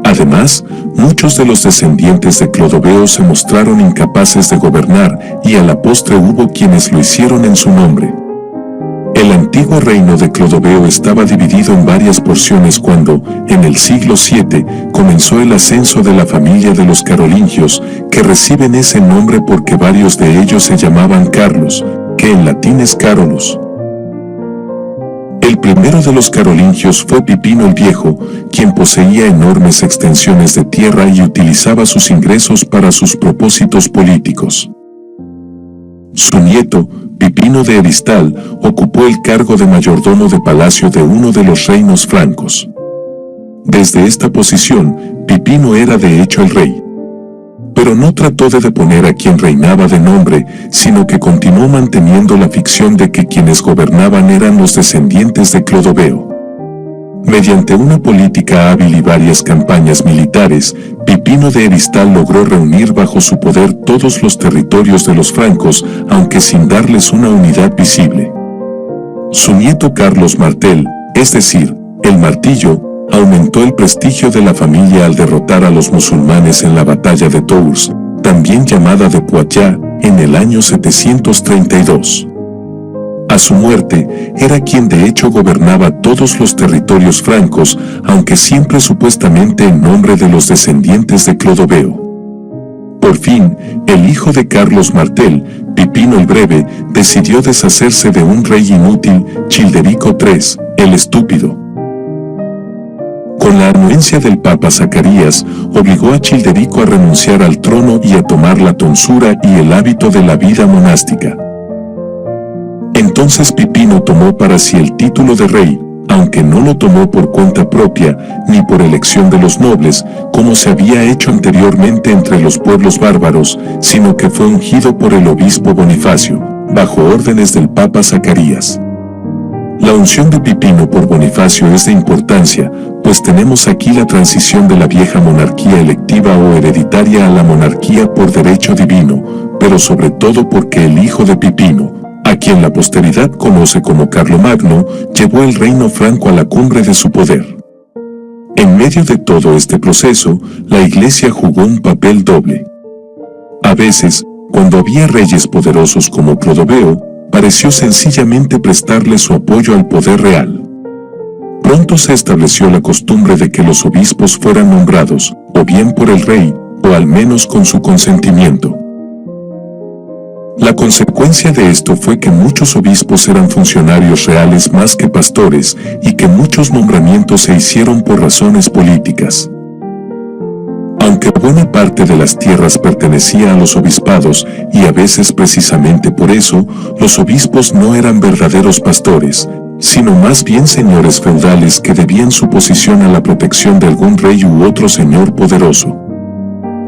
Además, muchos de los descendientes de Clodoveo se mostraron incapaces de gobernar, y a la postre hubo quienes lo hicieron en su nombre. El antiguo reino de Clodoveo estaba dividido en varias porciones cuando, en el siglo VII, comenzó el ascenso de la familia de los carolingios, que reciben ese nombre porque varios de ellos se llamaban Carlos, que en latín es Carolus. El primero de los carolingios fue Pipino el Viejo, quien poseía enormes extensiones de tierra y utilizaba sus ingresos para sus propósitos políticos. Su nieto, Pipino de Heristal, ocupó el cargo de mayordomo de palacio de uno de los reinos francos. Desde esta posición, Pipino era de hecho el rey. Pero no trató de deponer a quien reinaba de nombre, sino que continuó manteniendo la ficción de que quienes gobernaban eran los descendientes de Clodoveo. Mediante una política hábil y varias campañas militares, Pipino de Heristal logró reunir bajo su poder todos los territorios de los francos, aunque sin darles una unidad visible. Su nieto Carlos Martel, es decir, el Martillo, aumentó el prestigio de la familia al derrotar a los musulmanes en la batalla de Tours, también llamada de Poitiers, en el año 732. A su muerte, era quien de hecho gobernaba todos los territorios francos, aunque siempre supuestamente en nombre de los descendientes de Clodoveo. Por fin, el hijo de Carlos Martel, Pipino el Breve, decidió deshacerse de un rey inútil, Childerico III, el Estúpido. Con la anuencia del Papa Zacarías, obligó a Childerico a renunciar al trono y a tomar la tonsura y el hábito de la vida monástica. Entonces Pipino tomó para sí el título de rey, aunque no lo tomó por cuenta propia, ni por elección de los nobles, como se había hecho anteriormente entre los pueblos bárbaros, sino que fue ungido por el obispo Bonifacio, bajo órdenes del Papa Zacarías. La unción de Pipino por Bonifacio es de importancia, pues tenemos aquí la transición de la vieja monarquía electiva o hereditaria a la monarquía por derecho divino, pero sobre todo porque el hijo de Pipino, a quien la posteridad conoce como Carlomagno, llevó el reino franco a la cumbre de su poder. En medio de todo este proceso, la Iglesia jugó un papel doble. A veces, cuando había reyes poderosos como Clodoveo, pareció sencillamente prestarle su apoyo al poder real. Pronto se estableció la costumbre de que los obispos fueran nombrados, o bien por el rey, o al menos con su consentimiento. La consecuencia de esto fue que muchos obispos eran funcionarios reales más que pastores, y que muchos nombramientos se hicieron por razones políticas. Aunque buena parte de las tierras pertenecía a los obispados, y a veces precisamente por eso, los obispos no eran verdaderos pastores, sino más bien señores feudales que debían su posición a la protección de algún rey u otro señor poderoso.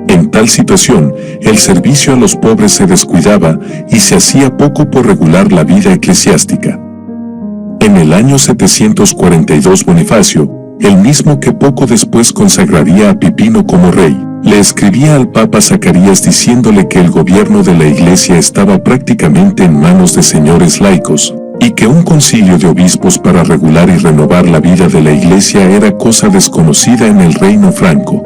En tal situación, el servicio a los pobres se descuidaba y se hacía poco por regular la vida eclesiástica. En el año 742 Bonifacio, el mismo que poco después consagraría a Pipino como rey, le escribía al Papa Zacarías diciéndole que el gobierno de la Iglesia estaba prácticamente en manos de señores laicos, y que un concilio de obispos para regular y renovar la vida de la Iglesia era cosa desconocida en el reino franco.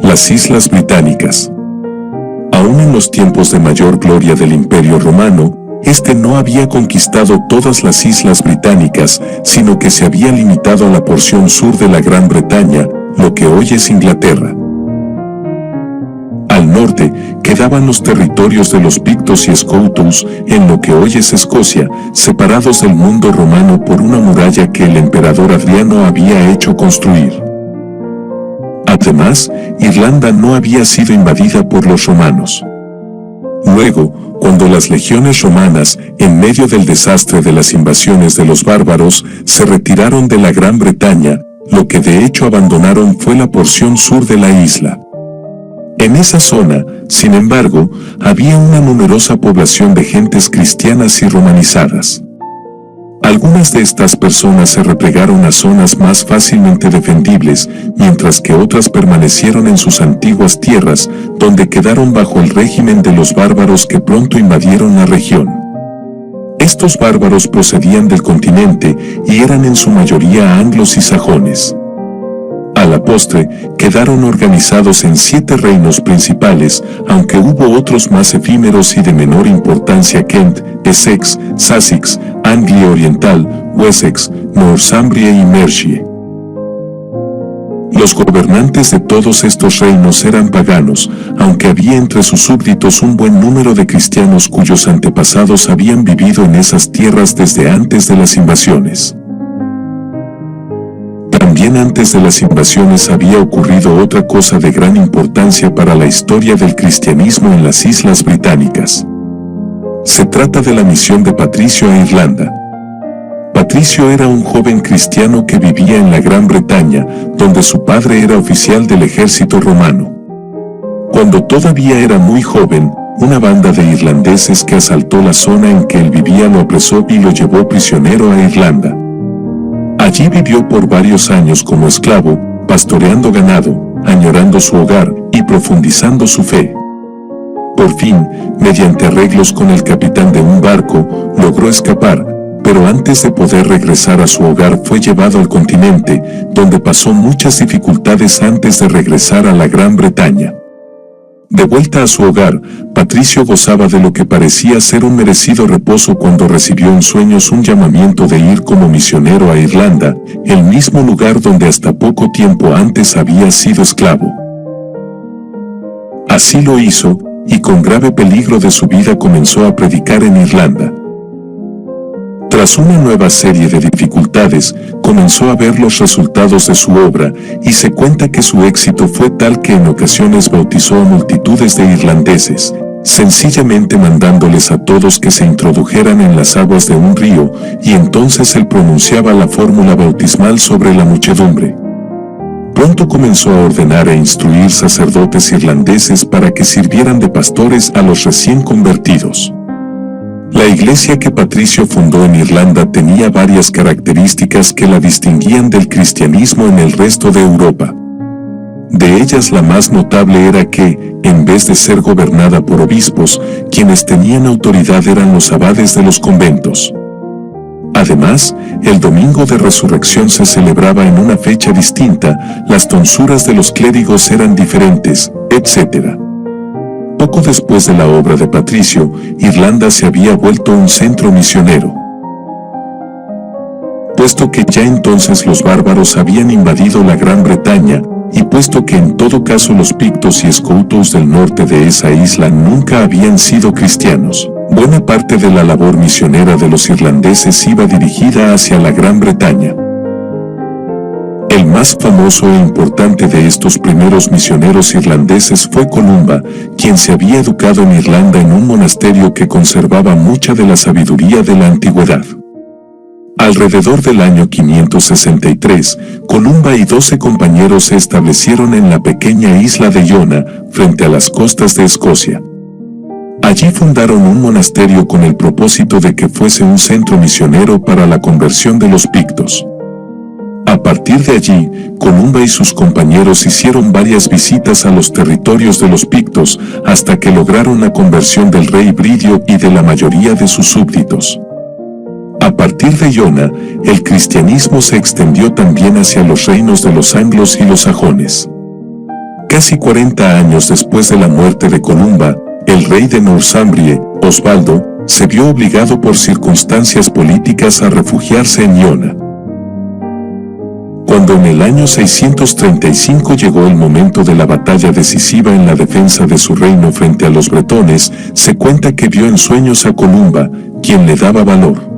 Las Islas Británicas. Aún en los tiempos de mayor gloria del Imperio Romano, este no había conquistado todas las islas británicas, sino que se había limitado a la porción sur de la Gran Bretaña, lo que hoy es Inglaterra. Al norte, quedaban los territorios de los Pictos y Scotus, en lo que hoy es Escocia, separados del mundo romano por una muralla que el emperador Adriano había hecho construir. Además, Irlanda no había sido invadida por los romanos. Luego, cuando las legiones romanas, en medio del desastre de las invasiones de los bárbaros, se retiraron de la Gran Bretaña, lo que de hecho abandonaron fue la porción sur de la isla. En esa zona, sin embargo, había una numerosa población de gentes cristianas y romanizadas. Algunas de estas personas se replegaron a zonas más fácilmente defendibles, mientras que otras permanecieron en sus antiguas tierras, donde quedaron bajo el régimen de los bárbaros que pronto invadieron la región. Estos bárbaros procedían del continente y eran en su mayoría anglos y sajones. A la postre, quedaron organizados en 7 reinos principales, aunque hubo otros más efímeros y de menor importancia: Kent, Essex, Sussex, Anglia Oriental, Wessex, Northumbria y Mercia. Los gobernantes de todos estos reinos eran paganos, aunque había entre sus súbditos un buen número de cristianos cuyos antepasados habían vivido en esas tierras desde antes de las invasiones. También antes de las invasiones había ocurrido otra cosa de gran importancia para la historia del cristianismo en las Islas Británicas. Se trata de la misión de Patricio a Irlanda. Patricio era un joven cristiano que vivía en la Gran Bretaña, donde su padre era oficial del ejército romano. Cuando todavía era muy joven, una banda de irlandeses que asaltó la zona en que él vivía lo apresó y lo llevó prisionero a Irlanda. Allí vivió por varios años como esclavo, pastoreando ganado, añorando su hogar y profundizando su fe. Por fin, mediante arreglos con el capitán de un barco, logró escapar, pero antes de poder regresar a su hogar fue llevado al continente, donde pasó muchas dificultades antes de regresar a la Gran Bretaña. De vuelta a su hogar, Patricio gozaba de lo que parecía ser un merecido reposo cuando recibió en sueños un llamamiento de ir como misionero a Irlanda, el mismo lugar donde hasta poco tiempo antes había sido esclavo. Así lo hizo, y con grave peligro de su vida comenzó a predicar en Irlanda. Tras una nueva serie de dificultades, comenzó a ver los resultados de su obra, y se cuenta que su éxito fue tal que en ocasiones bautizó a multitudes de irlandeses, sencillamente mandándoles a todos que se introdujeran en las aguas de un río, y entonces él pronunciaba la fórmula bautismal sobre la muchedumbre. Pronto comenzó a ordenar e instruir sacerdotes irlandeses para que sirvieran de pastores a los recién convertidos. La iglesia que Patricio fundó en Irlanda tenía varias características que la distinguían del cristianismo en el resto de Europa. De ellas la más notable era que, en vez de ser gobernada por obispos, quienes tenían autoridad eran los abades de los conventos. Además, el domingo de resurrección se celebraba en una fecha distinta, las tonsuras de los clérigos eran diferentes, etc. Poco después de la obra de Patricio, Irlanda se había vuelto un centro misionero. Puesto que ya entonces los bárbaros habían invadido la Gran Bretaña, y puesto que en todo caso los pictos y escoutos del norte de esa isla nunca habían sido cristianos, buena parte de la labor misionera de los irlandeses iba dirigida hacia la Gran Bretaña. El más famoso e importante de estos primeros misioneros irlandeses fue Columba, quien se había educado en Irlanda en un monasterio que conservaba mucha de la sabiduría de la antigüedad. Alrededor del año 563, Columba y 12 compañeros se establecieron en la pequeña isla de Iona, frente a las costas de Escocia. Allí fundaron un monasterio con el propósito de que fuese un centro misionero para la conversión de los pictos. A partir de allí, Columba y sus compañeros hicieron varias visitas a los territorios de los pictos, hasta que lograron la conversión del rey Bridio y de la mayoría de sus súbditos. A partir de Iona, el cristianismo se extendió también hacia los reinos de los anglos y los sajones. Casi 40 años después de la muerte de Columba, el rey de Northumbria, Osvaldo, se vio obligado por circunstancias políticas a refugiarse en Iona. Cuando en el año 635 llegó el momento de la batalla decisiva en la defensa de su reino frente a los bretones, se cuenta que vio en sueños a Columba, quien le daba valor.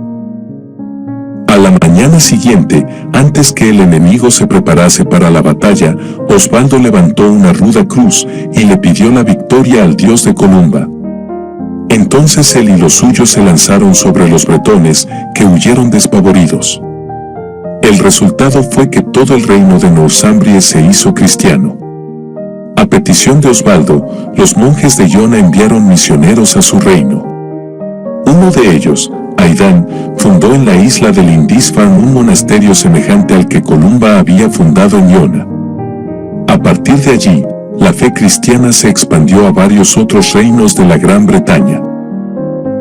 A la mañana siguiente, antes que el enemigo se preparase para la batalla, Osvaldo levantó una ruda cruz y le pidió la victoria al dios de Columba. Entonces él y los suyos se lanzaron sobre los bretones, que huyeron despavoridos. El resultado fue que todo el reino de Northumbria se hizo cristiano. A petición de Osvaldo, los monjes de Iona enviaron misioneros a su reino. Uno de ellos, Aidan, fundó en la isla de Lindisfarne un monasterio semejante al que Columba había fundado en Iona. A partir de allí, la fe cristiana se expandió a varios otros reinos de la Gran Bretaña.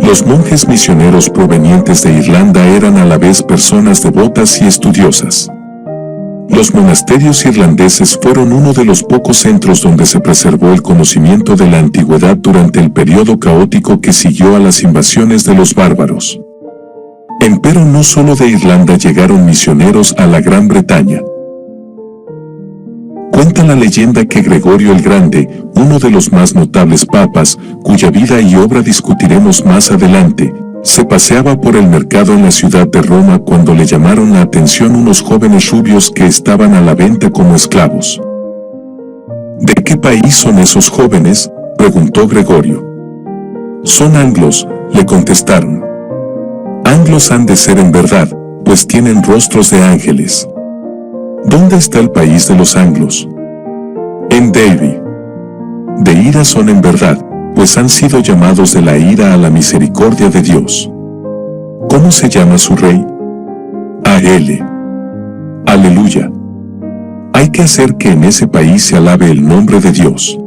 Los monjes misioneros provenientes de Irlanda eran a la vez personas devotas y estudiosas. Los monasterios irlandeses fueron uno de los pocos centros donde se preservó el conocimiento de la antigüedad durante el periodo caótico que siguió a las invasiones de los bárbaros. Empero no solo de Irlanda llegaron misioneros a la Gran Bretaña. Cuenta la leyenda que Gregorio el Grande, uno de los más notables papas, cuya vida y obra discutiremos más adelante, se paseaba por el mercado en la ciudad de Roma cuando le llamaron la atención unos jóvenes rubios que estaban a la venta como esclavos. ¿De qué país son esos jóvenes?, preguntó Gregorio. Son anglos, le contestaron. Anglos han de ser en verdad, pues tienen rostros de ángeles. ¿Dónde está el país de los anglos? En Derry. De ira son en verdad, pues han sido llamados de la ira a la misericordia de Dios. ¿Cómo se llama su rey? A.L. Aleluya. Hay que hacer que en ese país se alabe el nombre de Dios.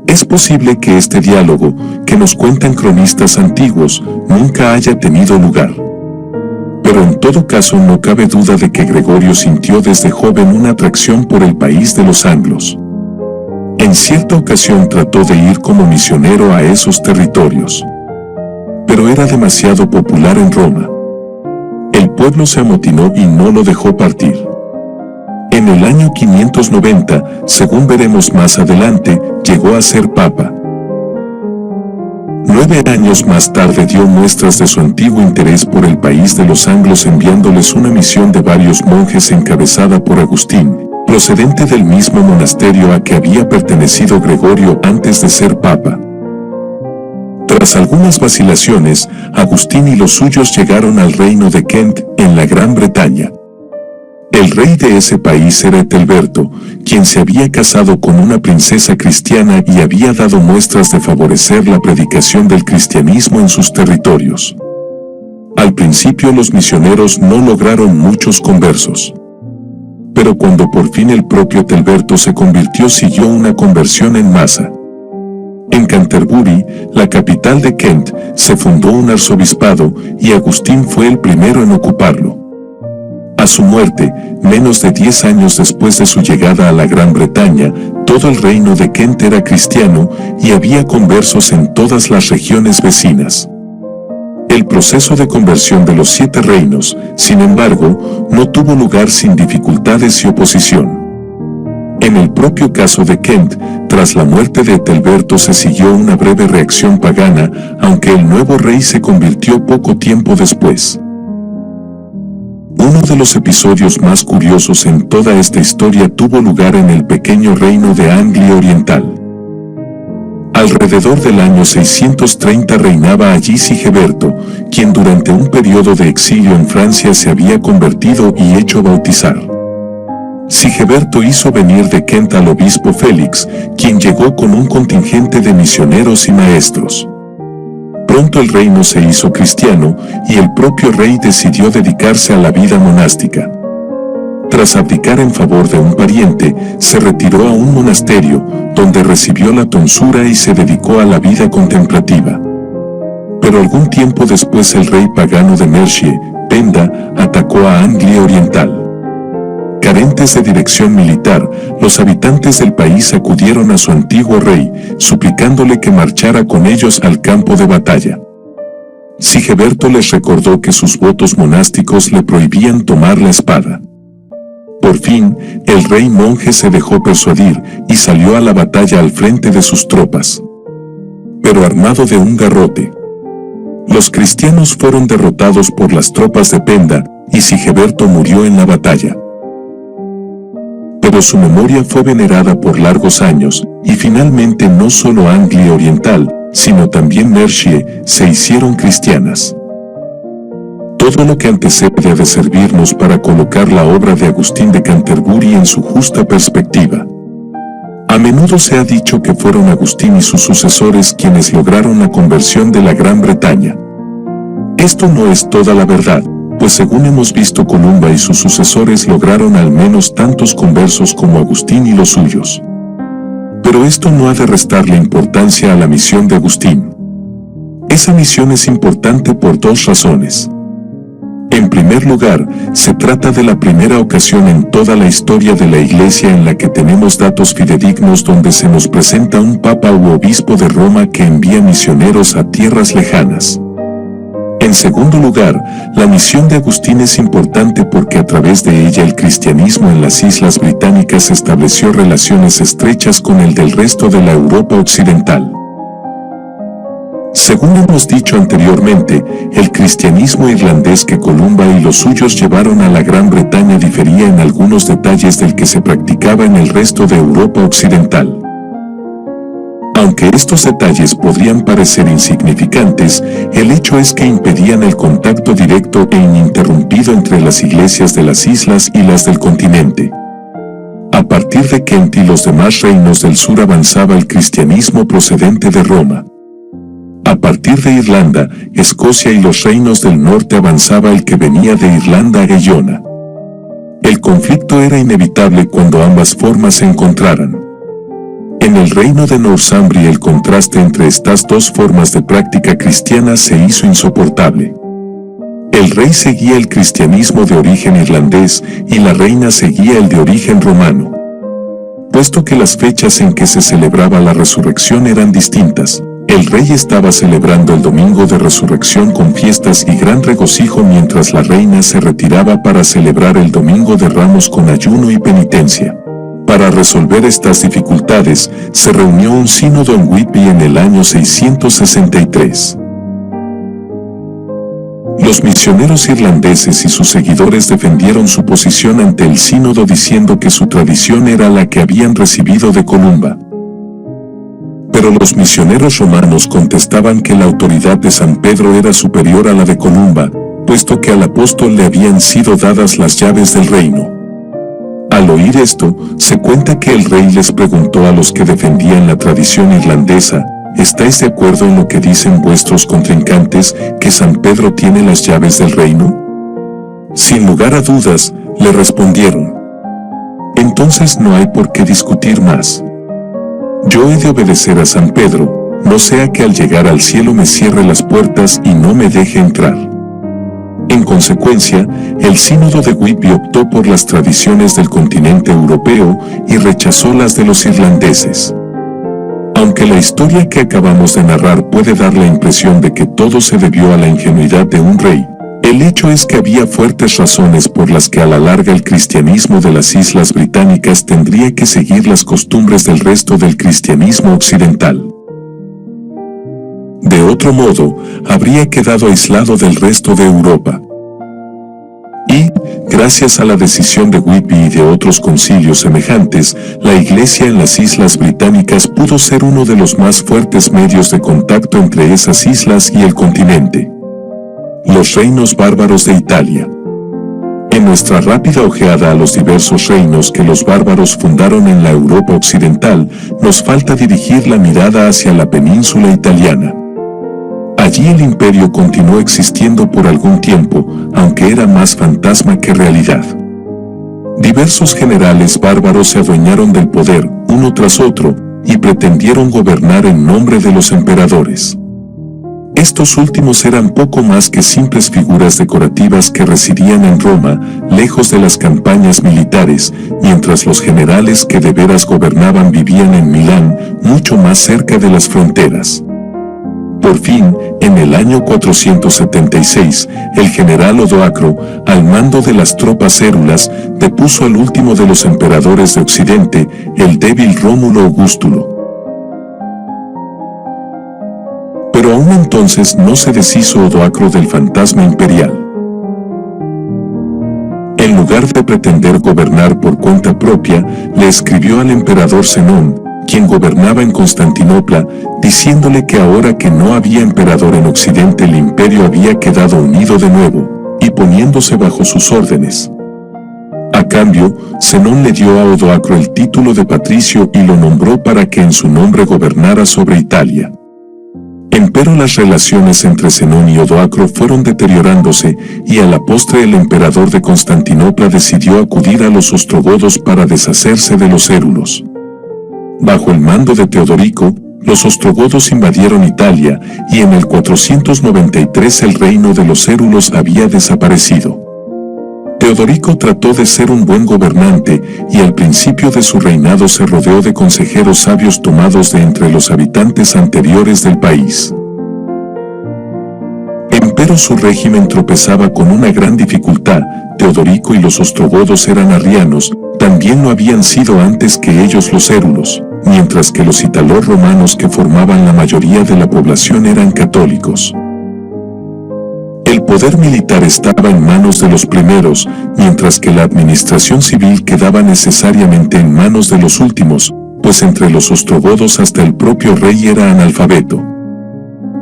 Es posible que este diálogo, que nos cuentan cronistas antiguos, nunca haya tenido lugar. Pero en todo caso no cabe duda de que Gregorio sintió desde joven una atracción por el país de los anglos. En cierta ocasión trató de ir como misionero a esos territorios. Pero era demasiado popular en Roma. El pueblo se amotinó y no lo dejó partir. En el año 590, según veremos más adelante, llegó a ser papa. 9 años más tarde dio muestras de su antiguo interés por el país de los anglos enviándoles una misión de varios monjes encabezada por Agustín, procedente del mismo monasterio a que había pertenecido Gregorio antes de ser papa. Tras algunas vacilaciones, Agustín y los suyos llegaron al reino de Kent, en la Gran Bretaña. El rey de ese país era Ethelberto, quien se había casado con una princesa cristiana y había dado muestras de favorecer la predicación del cristianismo en sus territorios. Al principio los misioneros no lograron muchos conversos. Pero cuando por fin el propio Ethelberto se convirtió, siguió una conversión en masa. En Canterbury, la capital de Kent, se fundó un arzobispado y Agustín fue el primero en ocuparlo. A su muerte, menos de 10 años después de su llegada a la Gran Bretaña, todo el reino de Kent era cristiano y había conversos en todas las regiones vecinas. El proceso de conversión de los 7 reinos, sin embargo, no tuvo lugar sin dificultades y oposición. En el propio caso de Kent, tras la muerte de Ethelberto se siguió una breve reacción pagana, aunque el nuevo rey se convirtió poco tiempo después. Uno de los episodios más curiosos en toda esta historia tuvo lugar en el pequeño reino de Anglia Oriental. Alrededor del año 630 reinaba allí Sigeberto, quien durante un periodo de exilio en Francia se había convertido y hecho bautizar. Sigeberto hizo venir de Kent al obispo Félix, quien llegó con un contingente de misioneros y maestros. Pronto el reino se hizo cristiano y el propio rey decidió dedicarse a la vida monástica. Tras abdicar en favor de un pariente, se retiró a un monasterio, donde recibió la tonsura y se dedicó a la vida contemplativa. Pero algún tiempo después el rey pagano de Mercia, Penda, atacó a Anglia Oriental. Carentes de dirección militar, los habitantes del país acudieron a su antiguo rey, suplicándole que marchara con ellos al campo de batalla. Sigeberto les recordó que sus votos monásticos le prohibían tomar la espada. Por fin, el rey monje se dejó persuadir y salió a la batalla al frente de sus tropas, pero armado de un garrote. Los cristianos fueron derrotados por las tropas de Penda y Sigeberto murió en la batalla. Pero su memoria fue venerada por largos años, y finalmente no solo Anglia Oriental, sino también Mercia, se hicieron cristianas. Todo lo que antecede ha de servirnos para colocar la obra de Agustín de Canterbury en su justa perspectiva. A menudo se ha dicho que fueron Agustín y sus sucesores quienes lograron la conversión de la Gran Bretaña. Esto no es toda la verdad, pues según hemos visto, Columba y sus sucesores lograron al menos tantos conversos como Agustín y los suyos. Pero esto no ha de restarle importancia a la misión de Agustín. Esa misión es importante por 2 razones. En primer lugar, se trata de la primera ocasión en toda la historia de la Iglesia en la que tenemos datos fidedignos donde se nos presenta un papa u obispo de Roma que envía misioneros a tierras lejanas. En segundo lugar, la misión de Agustín es importante porque a través de ella el cristianismo en las Islas Británicas estableció relaciones estrechas con el del resto de la Europa occidental. Según hemos dicho anteriormente, el cristianismo irlandés que Columba y los suyos llevaron a la Gran Bretaña difería en algunos detalles del que se practicaba en el resto de Europa occidental. Aunque estos detalles podrían parecer insignificantes, el hecho es que impedían el contacto directo e ininterrumpido entre las iglesias de las islas y las del continente. A partir de Kent y los demás reinos del sur avanzaba el cristianismo procedente de Roma. A partir de Irlanda, Escocia y los reinos del norte avanzaba el que venía de Irlanda a Iona. El conflicto era inevitable cuando ambas formas se encontraran. En el reino de Northumbria el contraste entre estas dos formas de práctica cristiana se hizo insoportable. El rey seguía el cristianismo de origen irlandés y la reina seguía el de origen romano. Puesto que las fechas en que se celebraba la resurrección eran distintas, el rey estaba celebrando el domingo de resurrección con fiestas y gran regocijo mientras la reina se retiraba para celebrar el domingo de Ramos con ayuno y penitencia. Para resolver estas dificultades, se reunió un sínodo en Whitby en el año 663. Los misioneros irlandeses y sus seguidores defendieron su posición ante el sínodo diciendo que su tradición era la que habían recibido de Columba. Pero los misioneros romanos contestaban que la autoridad de San Pedro era superior a la de Columba, puesto que al apóstol le habían sido dadas las llaves del reino. Al oír esto, se cuenta que el rey les preguntó a los que defendían la tradición irlandesa: ¿estáis de acuerdo en lo que dicen vuestros contrincantes, que San Pedro tiene las llaves del reino? Sin lugar a dudas, le respondieron. Entonces no hay por qué discutir más. Yo he de obedecer a San Pedro, no sea que al llegar al cielo me cierre las puertas y no me deje entrar. En consecuencia, el sínodo de Whitby optó por las tradiciones del continente europeo y rechazó las de los irlandeses. Aunque la historia que acabamos de narrar puede dar la impresión de que todo se debió a la ingenuidad de un rey, el hecho es que había fuertes razones por las que a la larga el cristianismo de las Islas Británicas tendría que seguir las costumbres del resto del cristianismo occidental. De otro modo, habría quedado aislado del resto de Europa. Y, gracias a la decisión de Whitby y de otros concilios semejantes, la Iglesia en las Islas Británicas pudo ser uno de los más fuertes medios de contacto entre esas islas y el continente. Los reinos bárbaros de Italia. En nuestra rápida ojeada a los diversos reinos que los bárbaros fundaron en la Europa occidental, nos falta dirigir la mirada hacia la península italiana. Allí el imperio continuó existiendo por algún tiempo, aunque era más fantasma que realidad. Diversos generales bárbaros se adueñaron del poder, uno tras otro, y pretendieron gobernar en nombre de los emperadores. Estos últimos eran poco más que simples figuras decorativas que residían en Roma, lejos de las campañas militares, mientras los generales que de veras gobernaban vivían en Milán, mucho más cerca de las fronteras. Por fin, en el año 476, el general Odoacro, al mando de las tropas érulas, depuso al último de los emperadores de Occidente, el débil Rómulo Augustulo. Pero aún entonces no se deshizo Odoacro del fantasma imperial. En lugar de pretender gobernar por cuenta propia, le escribió al emperador Zenón, quien gobernaba en Constantinopla, diciéndole que ahora que no había emperador en Occidente el imperio había quedado unido de nuevo, y poniéndose bajo sus órdenes. A cambio, Zenón le dio a Odoacro el título de patricio y lo nombró para que en su nombre gobernara sobre Italia. Empero las relaciones entre Zenón y Odoacro fueron deteriorándose, y a la postre el emperador de Constantinopla decidió acudir a los ostrogodos para deshacerse de los érulos. Bajo el mando de Teodorico, los ostrogodos invadieron Italia, y en el 493 el reino de los érulos había desaparecido. Teodorico trató de ser un buen gobernante, y al principio de su reinado se rodeó de consejeros sabios tomados de entre los habitantes anteriores del país. Empero su régimen tropezaba con una gran dificultad. Teodorico y los ostrogodos eran arrianos, también lo habían sido antes que ellos los érulos, mientras que los ítalo-romanos que formaban la mayoría de la población eran católicos. El poder militar estaba en manos de los primeros, mientras que la administración civil quedaba necesariamente en manos de los últimos, pues entre los ostrogodos hasta el propio rey era analfabeto.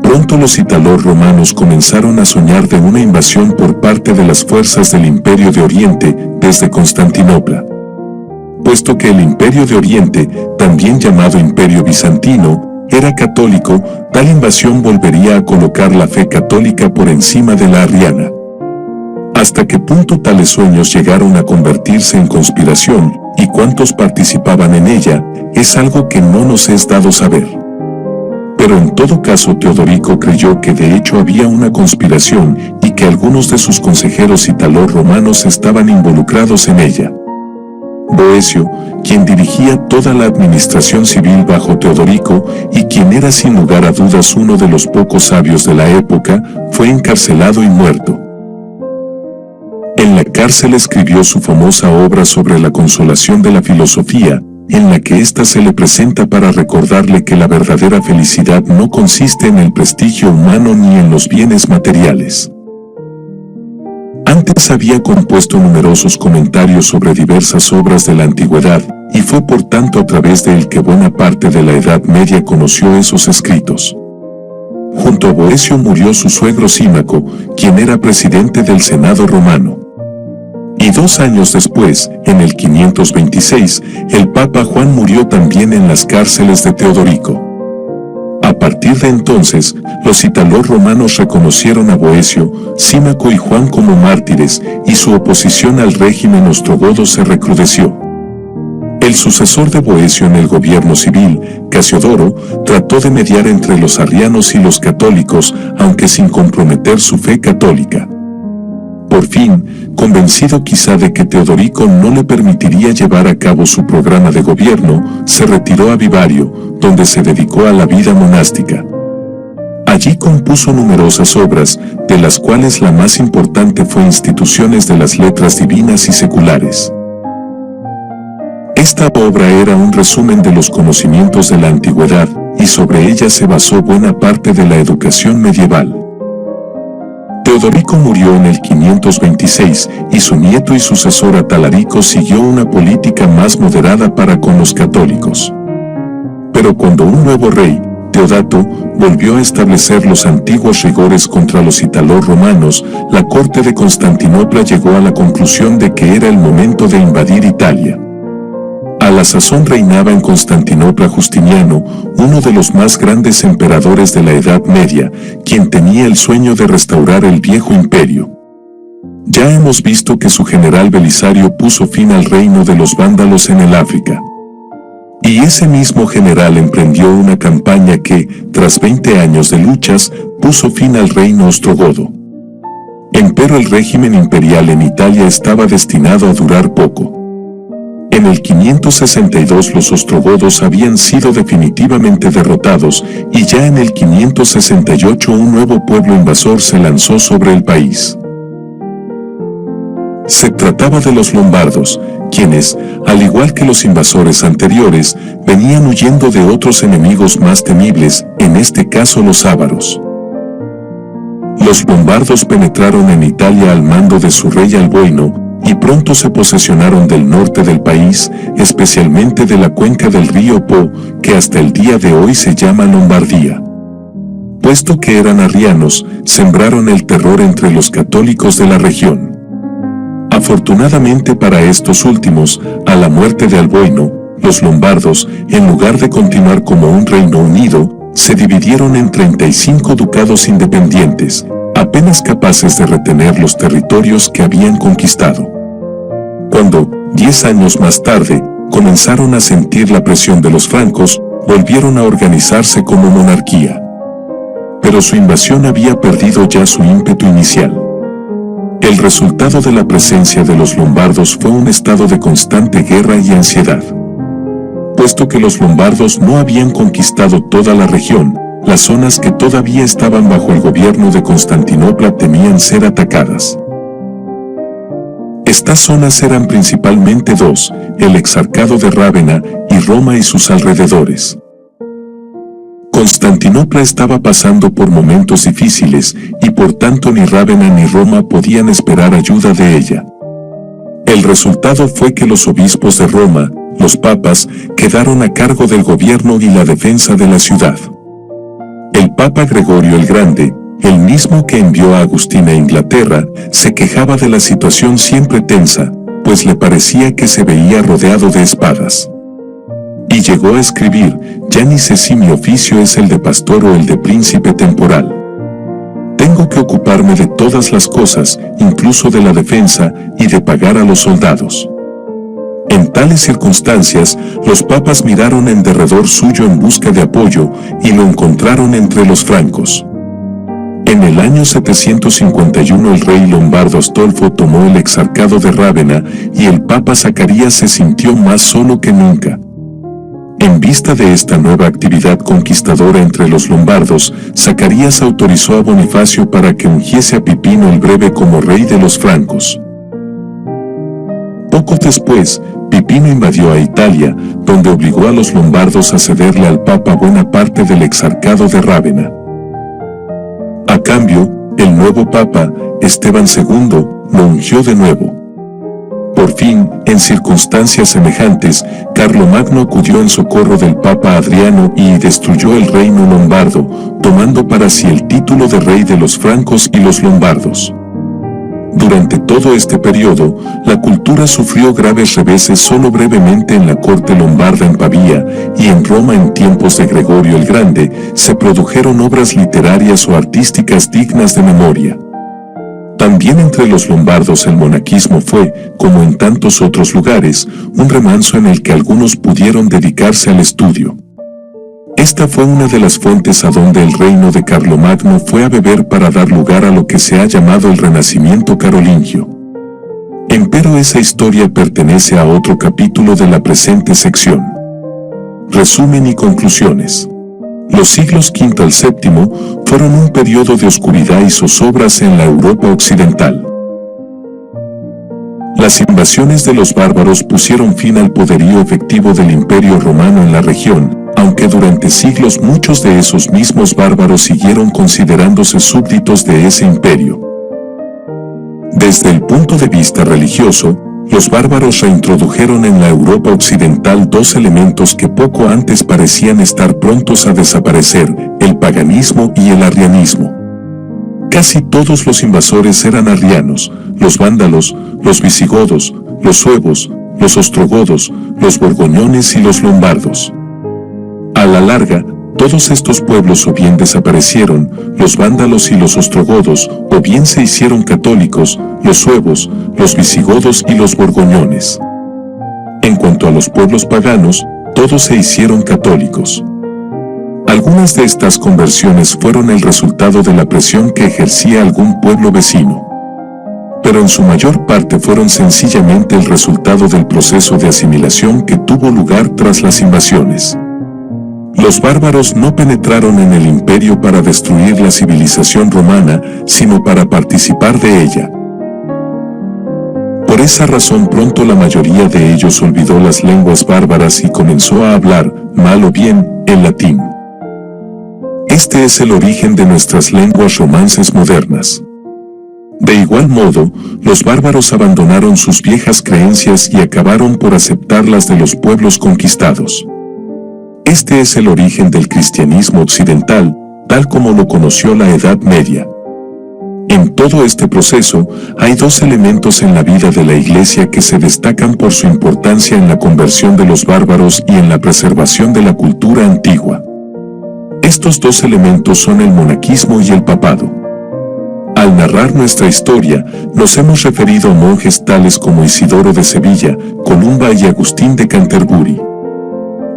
Pronto los ítalo-romanos comenzaron a soñar de una invasión por parte de las fuerzas del Imperio de Oriente desde Constantinopla. Puesto que el Imperio de Oriente, también llamado Imperio Bizantino, era católico, tal invasión volvería a colocar la fe católica por encima de la arriana. ¿Hasta qué punto tales sueños llegaron a convertirse en conspiración, y cuántos participaban en ella, es algo que no nos es dado saber? Pero en todo caso Teodorico creyó que de hecho había una conspiración y que algunos de sus consejeros ítalo-romanos estaban involucrados en ella. Boecio, quien dirigía toda la administración civil bajo Teodorico y quien era sin lugar a dudas uno de los pocos sabios de la época, fue encarcelado y muerto. En la cárcel escribió su famosa obra sobre la consolación de la filosofía, en la que ésta se le presenta para recordarle que la verdadera felicidad no consiste en el prestigio humano ni en los bienes materiales. Antes había compuesto numerosos comentarios sobre diversas obras de la antigüedad, y fue por tanto a través de él que buena parte de la Edad Media conoció esos escritos. Junto a Boecio murió su suegro Símaco, quien era presidente del Senado romano. Y 2 años después, en el 526, el Papa Juan murió también en las cárceles de Teodorico. A partir de entonces, los ítalo-romanos reconocieron a Boecio, Símaco y Juan como mártires, y su oposición al régimen ostrogodo se recrudeció. El sucesor de Boecio en el gobierno civil, Casiodoro, trató de mediar entre los arrianos y los católicos, aunque sin comprometer su fe católica. Por fin, convencido quizá de que Teodorico no le permitiría llevar a cabo su programa de gobierno, se retiró a Vivario, donde se dedicó a la vida monástica. Allí compuso numerosas obras, de las cuales la más importante fue Instituciones de las Letras Divinas y Seculares. Esta obra era un resumen de los conocimientos de la antigüedad, y sobre ella se basó buena parte de la educación medieval. Teodorico murió en el 526, y su nieto y sucesor Atalarico siguió una política más moderada para con los católicos. Pero cuando un nuevo rey, Teodato, volvió a establecer los antiguos rigores contra los ítalo-romanos, la corte de Constantinopla llegó a la conclusión de que era el momento de invadir Italia. A la sazón reinaba en Constantinopla Justiniano, uno de los más grandes emperadores de la Edad Media, quien tenía el sueño de restaurar el viejo imperio. Ya hemos visto que su general Belisario puso fin al reino de los vándalos en el África. Y ese mismo general emprendió una campaña que, tras 20 años de luchas, puso fin al reino ostrogodo. Empero el régimen imperial en Italia estaba destinado a durar poco. En el 562 los ostrogodos habían sido definitivamente derrotados, y ya en el 568 un nuevo pueblo invasor se lanzó sobre el país. Se trataba de los lombardos, quienes, al igual que los invasores anteriores, venían huyendo de otros enemigos más temibles, en este caso los ávaros. Los lombardos penetraron en Italia al mando de su rey Alboino, y pronto se posesionaron del norte del país, especialmente de la cuenca del río Po, que hasta el día de hoy se llama Lombardía. Puesto que eran arrianos, sembraron el terror entre los católicos de la región. Afortunadamente para estos últimos, a la muerte de Alboino, los lombardos, en lugar de continuar como un reino unido, se dividieron en 35 ducados independientes, apenas capaces de retener los territorios que habían conquistado. Cuando, 10 años más tarde, comenzaron a sentir la presión de los francos, volvieron a organizarse como monarquía. Pero su invasión había perdido ya su ímpetu inicial. El resultado de la presencia de los lombardos fue un estado de constante guerra y ansiedad. Puesto que los lombardos no habían conquistado toda la región, las zonas que todavía estaban bajo el gobierno de Constantinopla temían ser atacadas. Estas zonas eran principalmente dos: el exarcado de Rávena y Roma y sus alrededores. Constantinopla estaba pasando por momentos difíciles y por tanto ni Rávena ni Roma podían esperar ayuda de ella. El resultado fue que los obispos de Roma, los papas, quedaron a cargo del gobierno y la defensa de la ciudad. El Papa Gregorio el Grande, el mismo que envió a Agustín a Inglaterra, se quejaba de la situación siempre tensa, pues le parecía que se veía rodeado de espadas. Y llegó a escribir: ya ni sé si mi oficio es el de pastor o el de príncipe temporal. Tengo que ocuparme de todas las cosas, incluso de la defensa, y de pagar a los soldados. En tales circunstancias, los papas miraron en derredor suyo en busca de apoyo, y lo encontraron entre los francos. En el año 751 el rey lombardo Astolfo tomó el exarcado de Rávena, y el papa Zacarías se sintió más solo que nunca. En vista de esta nueva actividad conquistadora entre los lombardos, Zacarías autorizó a Bonifacio para que ungiese a Pipino el Breve como rey de los francos. Poco después, Pipino invadió a Italia, donde obligó a los lombardos a cederle al papa buena parte del exarcado de Rávena. A cambio, el nuevo papa, Esteban II, lo ungió de nuevo. Por fin, en circunstancias semejantes, Carlomagno acudió en socorro del Papa Adriano y destruyó el reino lombardo, tomando para sí el título de rey de los francos y los lombardos. Durante todo este periodo, la cultura sufrió graves reveses solo brevemente en la corte lombarda en Pavía, y en Roma en tiempos de Gregorio el Grande, se produjeron obras literarias o artísticas dignas de memoria. También entre los lombardos el monaquismo fue, como en tantos otros lugares, un remanso en el que algunos pudieron dedicarse al estudio. Esta fue una de las fuentes a donde el reino de Carlomagno fue a beber para dar lugar a lo que se ha llamado el Renacimiento carolingio. Empero esa historia pertenece a otro capítulo de la presente sección. Resumen y conclusiones. Los siglos V al VII fueron un periodo de oscuridad y zozobras en la Europa occidental. Las invasiones de los bárbaros pusieron fin al poderío efectivo del Imperio Romano en la región, aunque durante siglos muchos de esos mismos bárbaros siguieron considerándose súbditos de ese imperio. Desde el punto de vista religioso, los bárbaros reintrodujeron en la Europa occidental dos elementos que poco antes parecían estar prontos a desaparecer: el paganismo y el arrianismo. Casi todos los invasores eran arrianos: los vándalos, los visigodos, los suevos, los ostrogodos, los borgoñones y los lombardos. A la larga, todos estos pueblos o bien desaparecieron, los vándalos y los ostrogodos, o bien se hicieron católicos, los suevos, los visigodos y los borgoñones. En cuanto a los pueblos paganos, todos se hicieron católicos. Algunas de estas conversiones fueron el resultado de la presión que ejercía algún pueblo vecino. Pero en su mayor parte fueron sencillamente el resultado del proceso de asimilación que tuvo lugar tras las invasiones. Los bárbaros no penetraron en el imperio para destruir la civilización romana, sino para participar de ella. Por esa razón pronto la mayoría de ellos olvidó las lenguas bárbaras y comenzó a hablar, mal o bien, el latín. Este es el origen de nuestras lenguas romances modernas. De igual modo, los bárbaros abandonaron sus viejas creencias y acabaron por aceptarlas de los pueblos conquistados. Este es el origen del cristianismo occidental, tal como lo conoció la Edad Media. En todo este proceso, hay dos elementos en la vida de la Iglesia que se destacan por su importancia en la conversión de los bárbaros y en la preservación de la cultura antigua. Estos dos elementos son el monaquismo y el papado. Al narrar nuestra historia, nos hemos referido a monjes tales como Isidoro de Sevilla, Columba y Agustín de Canterbury.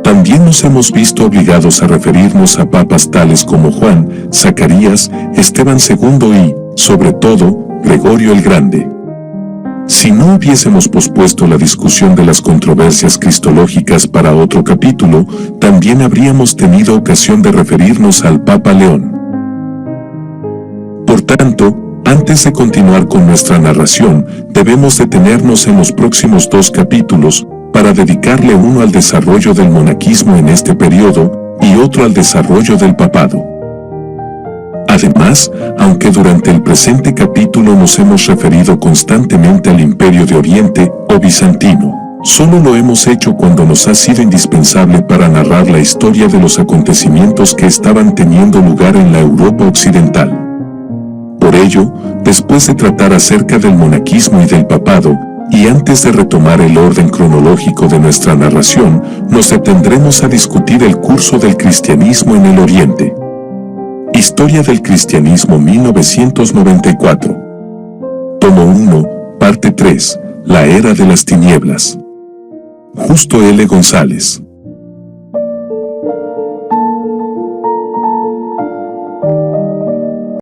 También nos hemos visto obligados a referirnos a papas tales como Juan, Zacarías, Esteban II y, sobre todo, Gregorio el Grande. Si no hubiésemos pospuesto la discusión de las controversias cristológicas para otro capítulo, también habríamos tenido ocasión de referirnos al Papa León. Por tanto, antes de continuar con nuestra narración, debemos detenernos en los próximos 2 capítulos, para dedicarle uno al desarrollo del monaquismo en este periodo, y otro al desarrollo del papado. Además, aunque durante el presente capítulo nos hemos referido constantemente al Imperio de Oriente, o bizantino, solo lo hemos hecho cuando nos ha sido indispensable para narrar la historia de los acontecimientos que estaban teniendo lugar en la Europa occidental. Por ello, después de tratar acerca del monaquismo y del papado, y antes de retomar el orden cronológico de nuestra narración, nos detendremos a discutir el curso del cristianismo en el Oriente. Historia del cristianismo 1994. Tomo 1, parte 3, La era de las tinieblas. Justo L. González.